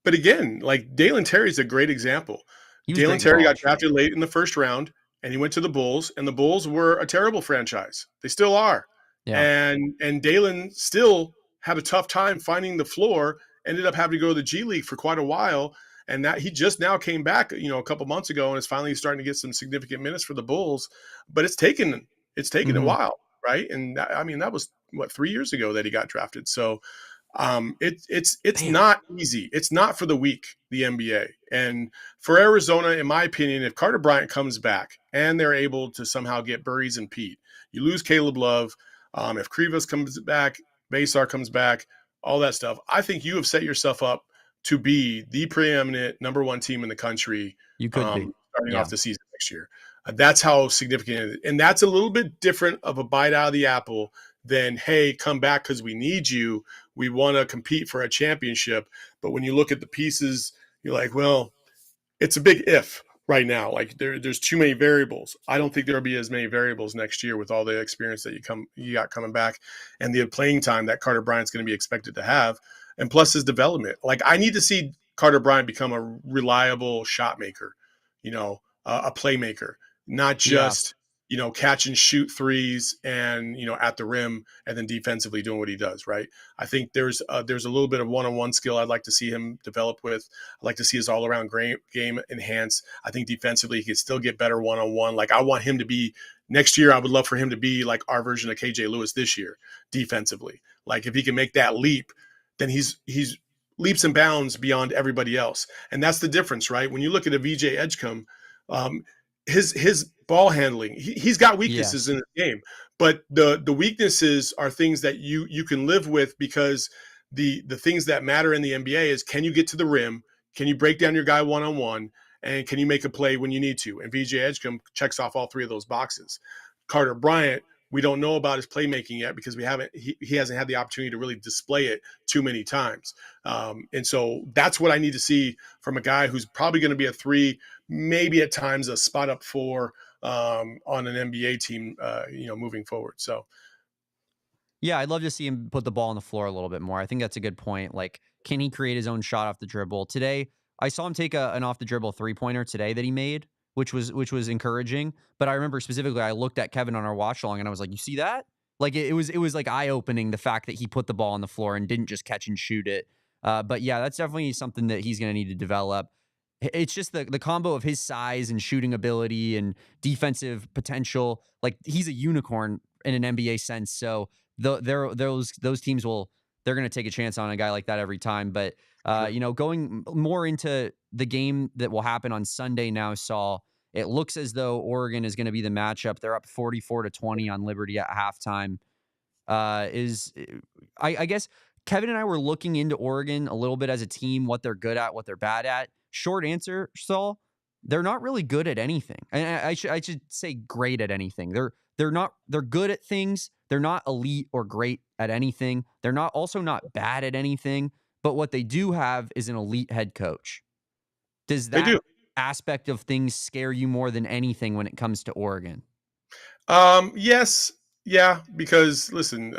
but again, like, Dalen Terry's a great example. He was Dalen great in Terry got college. drafted late in the first round, and he went to the Bulls, and the Bulls were a terrible franchise. They still are. Yeah. And Dalen still had a tough time finding the floor, ended up having to go to the G League for quite a while. And that he just now came back, a couple months ago, and is finally starting to get some significant minutes for the Bulls. But it's taken a while, right? And that was 3 years ago that he got drafted. So it's not easy. It's not for the weak, the NBA. And for Arizona, in my opinion, if Carter Bryant comes back and they're able to somehow get Burries and Pete, you lose Caleb Love. If Krivas comes back, Basar comes back, all that stuff, I think you have set yourself up to be the preeminent number 1 team in the country. You could be starting off the season next year. That's how significant it is. And that's a little bit different of a bite out of the apple than, hey, come back because we need you. We want to compete for a championship. But when you look at the pieces, you're like, well, it's a big if right now. Like, there's too many variables. I don't think there'll be as many variables next year with all the experience that you got coming back and the playing time that Carter Bryant's going to be expected to have. And plus his development. Like, I need to see Carter Bryant become a reliable shot maker, a playmaker, not Yeah. just catch and shoot threes and at the rim and then defensively doing what he does. Right. I think there's a little bit of one-on-one skill I'd like to see him develop with. I'd like to see his all-around game enhance. I think defensively he could still get better one-on-one. Like I want him to be next year. I would love for him to be like our version of KJ Lewis this year defensively. Like if he can make that leap, then he's leaps and bounds beyond everybody else. And that's the difference, right? When you look at a VJ Edgecombe, his ball handling, he's got weaknesses in the game, but the weaknesses are things that you can live with, because the things that matter in the NBA is, can you get to the rim? Can you break down your guy one-on-one? And can you make a play when you need to? And VJ Edgecombe checks off all three of those boxes. Carter Bryant, we don't know about his playmaking yet because he hasn't had the opportunity to really display it too many times. And so that's what I need to see from a guy who's probably going to be a 3, maybe at times a spot up 4 on an NBA team, moving forward. So. Yeah, I'd love to see him put the ball on the floor a little bit more. I think that's a good point. Like, can he create his own shot off the dribble? Today, I saw him take an off the dribble 3-pointer today that he made, which was encouraging. But I remember specifically, I looked at Kevin on our watch along and I was like, "You see that?" Like it was like eye opening, the fact that he put the ball on the floor and didn't just catch and shoot it. But yeah, that's definitely something that he's going to need to develop. It's just the combo of his size and shooting ability and defensive potential. Like he's a unicorn in an NBA sense. So those teams they're going to take a chance on a guy like that every time. But going more into the game that will happen on Sunday now, Saul, it looks as though Oregon is going to be the matchup. They're up 44-20 on Liberty at halftime. I guess Kevin and I were looking into Oregon a little bit as a team, what they're good at, what they're bad at. Short answer, Saul, they're not really good at anything. And I should say great at anything. They're good at things. They're not elite or great at anything. They're also not bad at anything. But what they do have is an elite head coach. Does that aspect of things scare you more than anything when it comes to Oregon? Yes. Yeah, because listen,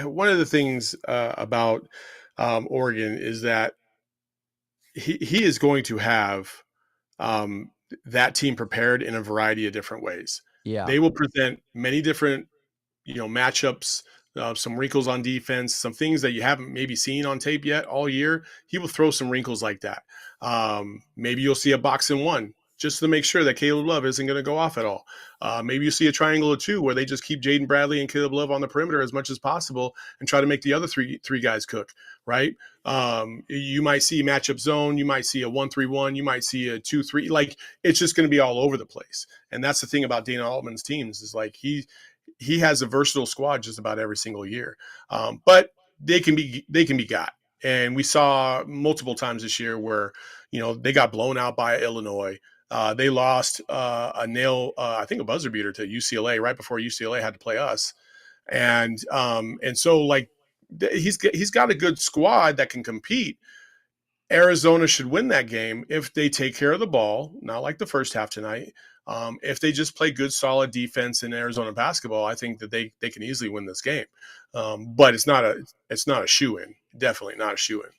one of the things about Oregon is that he is going to have that team prepared in a variety of different ways. Yeah. They will present many different, matchups, some wrinkles on defense, some things that you haven't maybe seen on tape yet all year. He will throw some wrinkles like that. Maybe you'll see a box and one just to make sure that Caleb Love isn't going to go off at all. Maybe you see a triangle of 2 where they just keep Jaden Bradley and Caleb Love on the perimeter as much as possible and try to make the other three guys cook, right? You might see matchup zone. You might see a 1-3-1. You might see a 2-3. Like, it's just going to be all over the place. And that's the thing about Dana Altman's teams is like he has a versatile squad just about every single year. But they can be got. And we saw multiple times this year where, they got blown out by Illinois. They lost I think a buzzer beater to UCLA right before UCLA had to play us. And so like he's got a good squad that can compete. Arizona should win that game if they take care of the ball, not like the first half tonight. If they just play good, solid defense in Arizona basketball, I think that they can easily win this game. But it's not a shoe-in. Definitely not a shoe-in.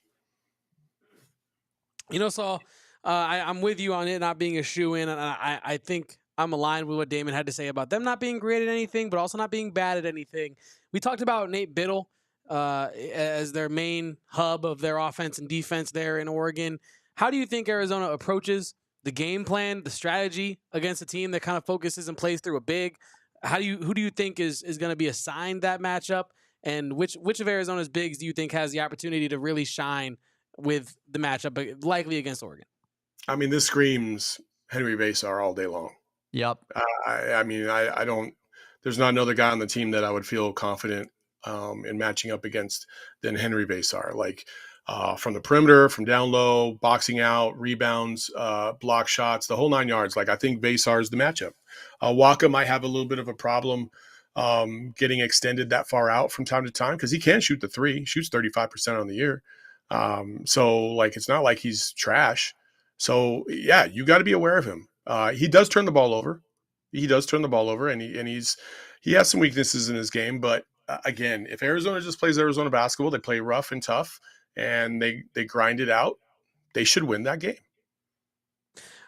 Saul, I'm with you on it not being a shoe-in, and I think I'm aligned with what Damon had to say about them not being great at anything, but also not being bad at anything. We talked about Nate Biddle as their main hub of their offense and defense there in Oregon. How do you think Arizona approaches the game plan, the strategy against a team that kind of focuses and plays through a big? Who do you think is going to be assigned that matchup? And which of Arizona's bigs do you think has the opportunity to really shine with the matchup, but likely against Oregon? I mean, this screams Henry Vasar all day long. Yep. I don't. There's not another guy on the team that I would feel confident in matching up against than Henry Vasar. Like from the perimeter, from down low, boxing out, rebounds, block shots, the whole 9 yards. Like I think Vasar is the matchup. Waka might have a little bit of a problem getting extended that far out from time to time because he can shoot the 3. He shoots 35% on the year. So like it's not like he's trash. So yeah, you got to be aware of him. He does turn the ball over. And he has some weaknesses in his game. But again, if Arizona just plays Arizona basketball, they play rough and tough, and they grind it out, they should win that game.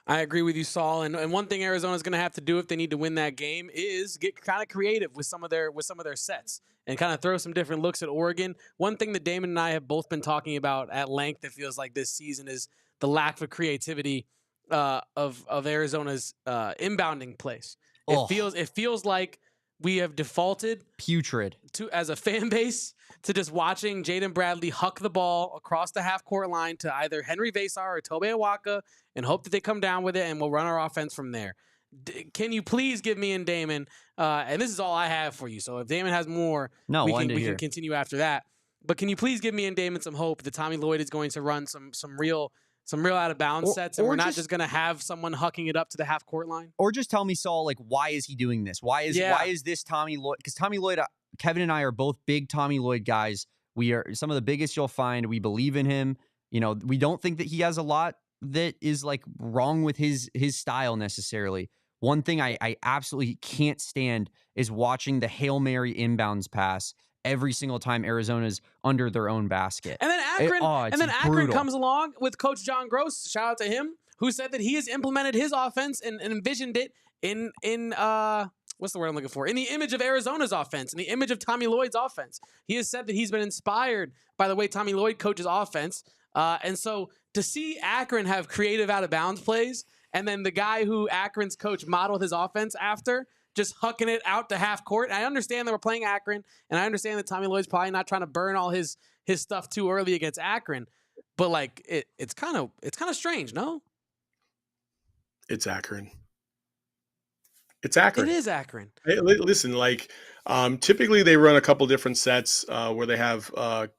I agree with you, Saul. And one thing Arizona's going to have to do if they need to win that game is get kind of creative with some of their sets and kind of throw some different looks at Oregon. One thing that Damon and I have both been talking about at length, it feels like this season, is the lack of creativity of Arizona's inbounding plays. It feels like we have defaulted putrid to, as a fan base, to just watching Jaden Bradley huck the ball across the half-court line to either Henry Vasar or Tobe Awaka and hope that they come down with it, and we'll run our offense from there. Can you please give me and Damon, and this is all I have for you, so if Damon has more, we can continue after that. But can you please give me and Damon some hope that Tommy Lloyd is going to run some real out-of-bounds sets, and we're not just going to have someone hucking it up to the half-court line? Or just tell me, Saul, like, why is he doing this? Why is this Tommy Lloyd? Because Tommy Lloyd, Kevin and I are both big Tommy Lloyd guys. We are some of the biggest you'll find. We believe in him. You know, we don't think that he has a lot that is, like, wrong with his style necessarily. One thing I absolutely can't stand is watching the Hail Mary inbounds pass every single time Arizona's under their own basket. And then Akron comes along with Coach John Gross, shout out to him, who said that he has implemented his offense and envisioned it in what's the word I'm looking for? In the image of Arizona's offense, in the image of Tommy Lloyd's offense. He has said that he's been inspired by the way Tommy Lloyd coaches offense. And so to see Akron have creative out-of-bounds plays, and then the guy who Akron's coach modeled his offense after just hucking it out to half court. I understand that we're playing Akron, and I understand that Tommy Lloyd's probably not trying to burn all his stuff too early against Akron, but like it's kind of strange, no? It's Akron. It's Akron. It is Akron. Hey, listen, like typically they run a couple different sets where they have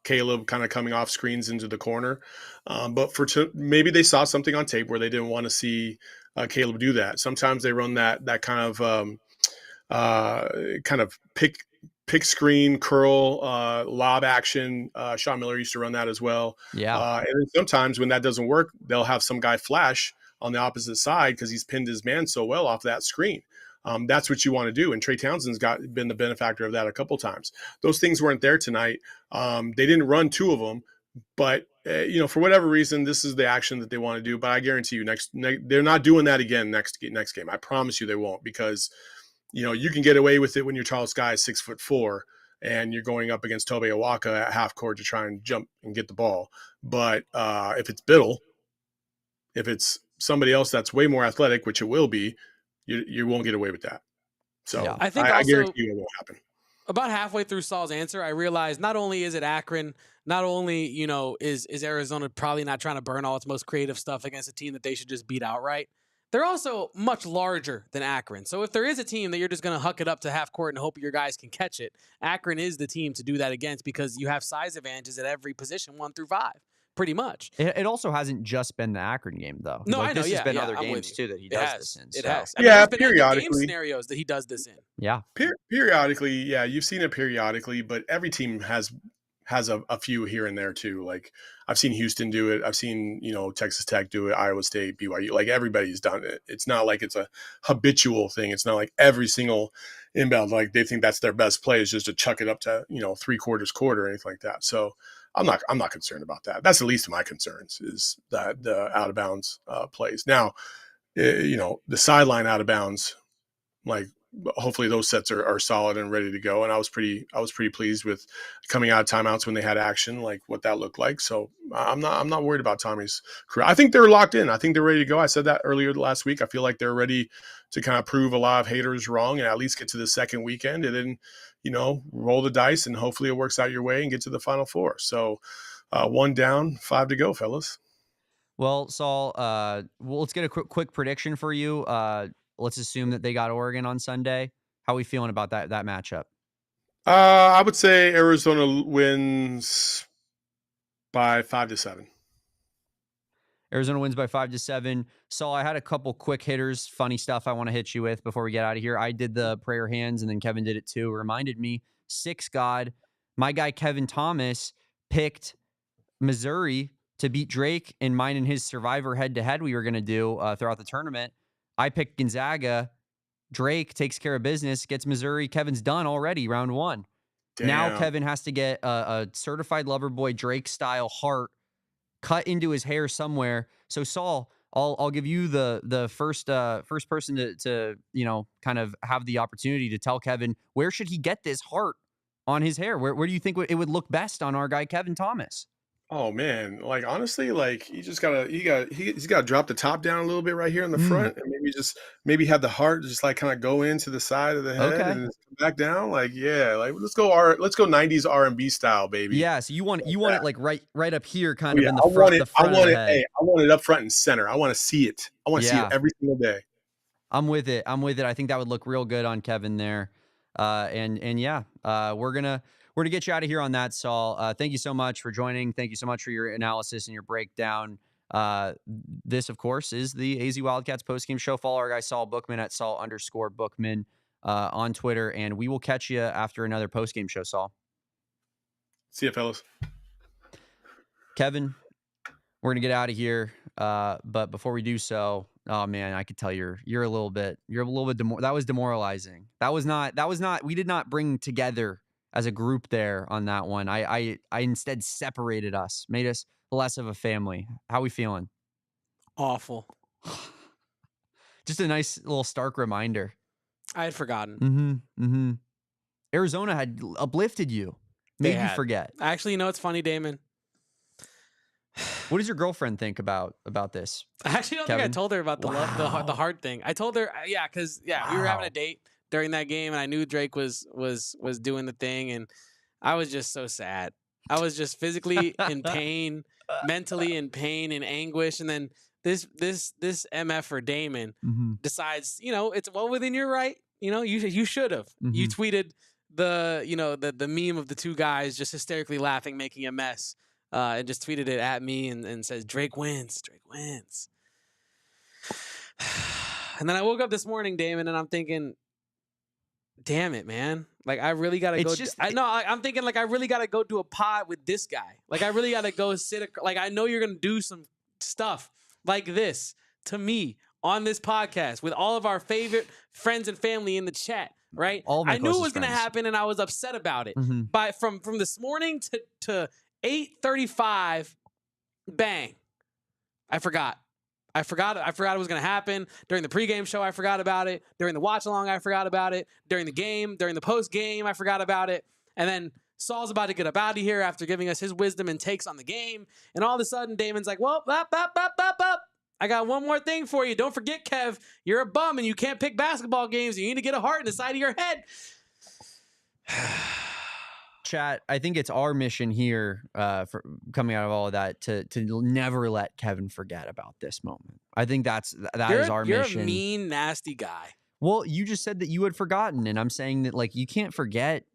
Caleb kind of coming off screens into the corner, but maybe they saw something on tape where they didn't want to see Caleb do that. Sometimes they run that kind of pick screen curl lob action. Sean Miller used to run that as well. Yeah. And then sometimes when that doesn't work, they'll have some guy flash on the opposite side because he's pinned his man so well off that screen. That's what you want to do. And Trey Townsend's been the benefactor of that a couple times. Those things weren't there tonight. They didn't run two of them, but for whatever reason, this is the action that they want to do. But I guarantee you they're not doing that again next game. I promise you they won't, because you can get away with it when your tallest guy is 6'4" and you're going up against Tobe Awaka at half court to try and jump and get the ball. But if it's Biddle, if it's somebody else that's way more athletic, which it will be, you won't get away with that. So yeah, I think I guarantee you it won't happen. About halfway through Saul's answer, I realized not only is it Akron, not only is Arizona probably not trying to burn all its most creative stuff against a team that they should just beat outright, they're also much larger than Akron. So if there is a team that you're just going to huck it up to half court and hope your guys can catch it, Akron is the team to do that against, because you have size advantages at every position 1 through 5. Pretty much. It also hasn't just been the Akron game, though. No, I know. This has been other games, too, that he does this in. It has. I mean, there's been periodically. Game scenarios that he does this in. Yeah. Periodically, yeah. You've seen it periodically, but every team has a few here and there, too. Like, I've seen Houston do it. I've seen, Texas Tech do it, Iowa State, BYU. Like, everybody's done it. It's not like it's a habitual thing. It's not like every single inbound, like, they think that's their best play is just to chuck it up to, 3/4 court or anything like that. So, I'm not concerned about that. That's the least of my concerns, is that the out of bounds plays. Now, the sideline out of bounds, like, hopefully those sets are solid and ready to go. And I was pretty pleased with coming out of timeouts when they had action, like what that looked like. So I'm not worried about Tommy's career. I think they're locked in. I think they're ready to go. I said that earlier last week. I feel like they're ready to kind of prove a lot of haters wrong and at least get to the second weekend and then, roll the dice and hopefully it works out your way and get to the Final Four. So 1 down, 5 to go, fellas. Well, Saul, let's get a quick prediction for you. Let's assume that they got Oregon on Sunday. How are we feeling about that matchup? I would say Arizona wins by 5-7. Arizona wins by 5-7. Saul, I had a couple quick hitters, funny stuff I want to hit you with before we get out of here. I did the prayer hands, and then Kevin did it too. It reminded me, 6 God, my guy Kevin Thomas picked Missouri to beat Drake in mine and his Survivor head-to-head we were going to do throughout the tournament. I picked Gonzaga. Drake takes care of business, gets Missouri. Kevin's done already, round 1. Damn. Now Kevin has to get a certified lover boy Drake-style heart cut into his hair somewhere. So, Saul, I'll give you the first person to kind of have the opportunity to tell Kevin, where should he get this heart on his hair? Where do you think it would look best on our guy Kevin Thomas? Oh man, like honestly, like he's gotta drop the top down a little bit right here in the front, and maybe have the heart just like kind of go into the side of the head and then come back down. Like like let's go 90s R&B style, baby. Yeah, so you want it like right up here, kind of in the front. I want it up front and center. I want to see it. I want to see it every single day. I'm with it. I think that would look real good on Kevin there. We're gonna get you out of here on that, Saul. Thank you so much for joining. Thank you so much for your analysis and your breakdown. This, of course, is the AZ Wildcats postgame show. Follow our guy Saul Bookman at Saul_Bookman on Twitter, and we will catch you after another postgame show, Saul. See you, fellas. Kevin, we're gonna get out of here. But before we do so, oh man, I could tell you're a little bit that was demoralizing. That was not we did not bring together as a group there on that one. I instead separated us, made us less of a family. How we feeling? Awful. Just a nice little stark reminder. I had forgotten. Arizona had uplifted you. Made you forget. Actually, you know what's funny, Damon? What does your girlfriend think about this? I actually don't think I told her about the hard thing. I told her, because we were having a date during that game, and I knew Drake was doing the thing, and I was just so sad. I was just physically in pain, mentally in pain and anguish, and then this MF for Damon decides, it's well within your right. You should have. You tweeted the meme of the two guys just hysterically laughing, making a mess. And just tweeted it at me and says, Drake wins. And then I woke up this morning, Damon, and I'm thinking, damn it, man. Like, I really got to go. I'm thinking, like, I really got to go do a pod with this guy. Like, I really got to go like, I know you're going to do some stuff like this to me on this podcast with all of our favorite friends and family in the chat, right? I knew it was going to happen, and I was upset about it. But from this morning to 8:35, bang. I forgot it was going to happen. During the pregame show, I forgot about it. During the watch-along, I forgot about it. During the game, during the post-game, I forgot about it. And then Saul's about to get up out of here after giving us his wisdom and takes on the game. And all of a sudden, Damon's like, well, I got one more thing for you. Don't forget, Kev, you're a bum and you can't pick basketball games. You need to get a heart in the side of your head. Chat, I think it's our mission here for coming out of all of that to never let Kevin forget about this moment. I think that is our mission. You're a mean, nasty guy. Well, you just said that you had forgotten, and I'm saying that, like, you can't forget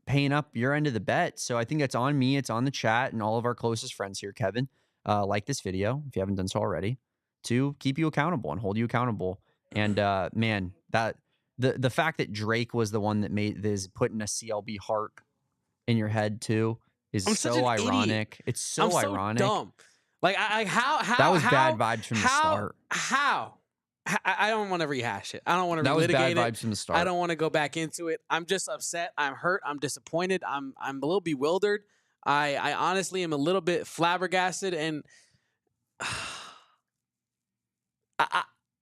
paying up your end of the bet. So I think it's on me, it's on the chat, and all of our closest friends here, Kevin. Like this video, if you haven't done so already, to keep you accountable and hold you accountable. And man, that the fact that Drake was the one that made this, putting a CLB heart in your head too, is so ironic. Idiot. It's so ironic. Dumb. Like how that was bad vibes from the start. I don't want to rehash it. I don't want to relitigate it. That was bad vibes from the start. I don't want to go back into it. I'm just upset. I'm hurt. I'm disappointed. I'm a little bewildered. I honestly am a little bit flabbergasted, and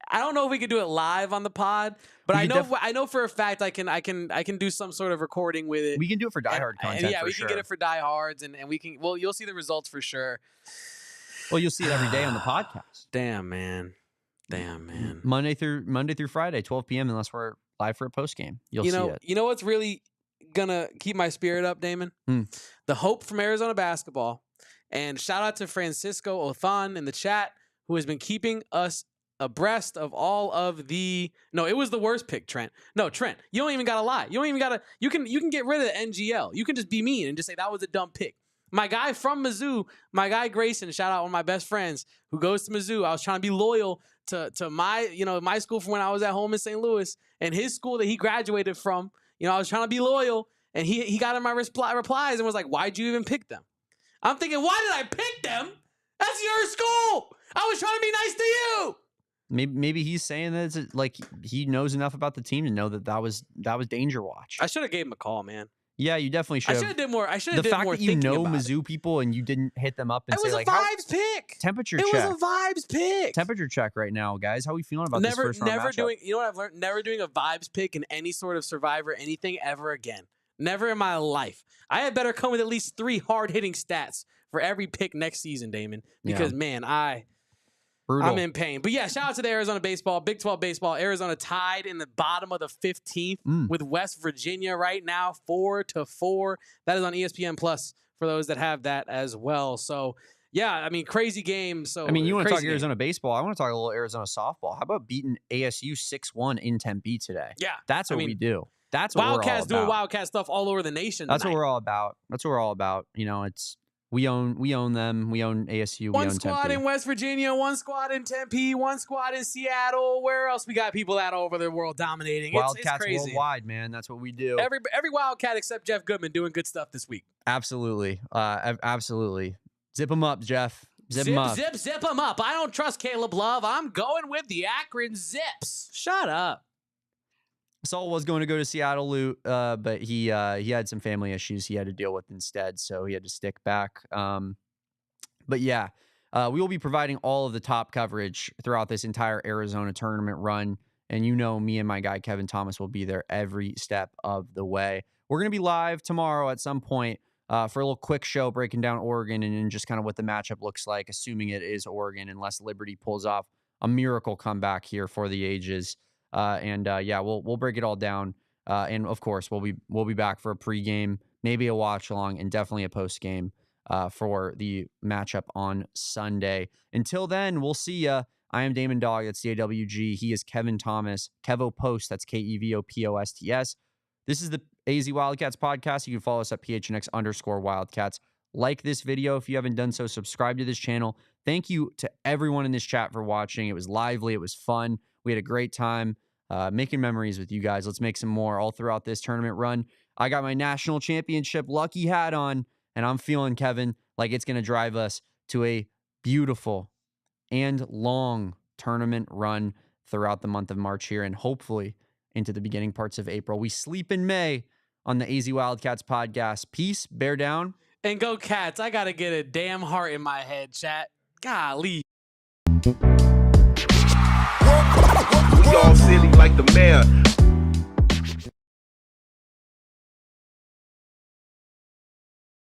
I don't know if we could do it live on the pod, but I know for a fact I can do some sort of recording with it. We can do it for diehard content. And we can get it for diehards, and we can. Well, you'll see the results for sure. Well, you'll see it every day on the podcast. Damn, man. Monday through Friday, 12 p.m. Unless we're live for a post game, you'll see it. You know what's really gonna keep my spirit up, Damon? The hope from Arizona basketball. And shout out to Francisco Othan in the chat, who has been keeping us abreast of all of the. No, it was the worst pick, Trent. No, Trent, you don't even gotta lie. You don't even gotta. You can get rid of the NGL. You can just be mean and just say that was a dumb pick. My guy from Mizzou, my guy Grayson, shout out one of my best friends who goes to Mizzou. I was trying to be loyal to my school from when I was at home in St. Louis, and his school that he graduated from. I was trying to be loyal, and he got in my replies and was like, "Why'd you even pick them?" I'm thinking, why did I pick them? That's your school. I was trying to be nice to you. Maybe he's saying that it's like he knows enough about the team to know that was danger watch. I should have gave him a call, man. Yeah, you definitely should. I should have did more. I should The have did fact more that you thinking know about Mizzou people and you didn't hit them up and it. It say was like, a vibes pick. temperature It check. was a vibes pick. Temperature check right now, guys. How are we feeling about this first round matchup? doing. You know what I've learned? Never doing a vibes pick in any sort of Survivor anything ever again. Never in my life. I had better come with at least 3 hard hitting stats for every pick next season, Damon. Because man, Brutal. I'm in pain. But yeah, shout out to the Arizona baseball, Big 12 baseball. Arizona tied in the bottom of the 15th with West Virginia right now, 4-4. That is on ESPN Plus for those that have that as well. So yeah, I mean, crazy game. So I mean, you want to talk game. Arizona baseball? I want to talk a little Arizona softball. How about beating ASU 6-1 in Tempe today? Yeah, that's what we do. That's what Wildcats we're all doing Wildcat stuff all over the nation. That's what we're all about. That's what we're all about. You know, it's we own them. We own ASU. One we own squad Tempe. in West Virginia, one squad in Tempe, one squad in Seattle. Where else we got people out over the world dominating? Wildcats it's crazy. worldwide, man. That's what we do. Every Wildcat except Jeff Goodman doing good stuff this week. Absolutely, absolutely. Zip them up, Jeff. Zip them up. Zip them up. I don't trust Caleb Love. I'm going with the Akron Zips. Shut up. Saul was going to go to Seattle, but he had some family issues he had to deal with instead, so he had to stick back. But yeah, we will be providing all of the top coverage throughout this entire Arizona tournament run, and you know me and my guy Kevin Thomas will be there every step of the way. We're going to be live tomorrow at some point for a little quick show breaking down Oregon and just kind of what the matchup looks like, assuming it is Oregon, unless Liberty pulls off a miracle comeback here for the ages. Yeah, we'll break it all down. And of course, we'll be back for a pregame, maybe a watch along, and definitely a post game for the matchup on Sunday. Until then, we'll see ya. I am Damon Dog. That's DAWG. He is Kevin Thomas. Kevo Post. That's KEVOPOSTS. This is the AZ Wildcats podcast. You can follow us at PHNX_Wildcats. Like this video if you haven't done so. Subscribe to this channel. Thank you to everyone in this chat for watching. It was lively. It was fun. We had a great time making memories with you guys. Let's make some more all throughout this tournament run. I got my national championship lucky hat on, and I'm feeling, Kevin, like it's going to drive us to a beautiful and long tournament run throughout the month of March here, and hopefully into the beginning parts of April. We sleep in May on the AZ Wildcats podcast. Peace, bear down. And go Cats. I got to get a damn heart in my head, chat. Golly. We all silly like the mayor.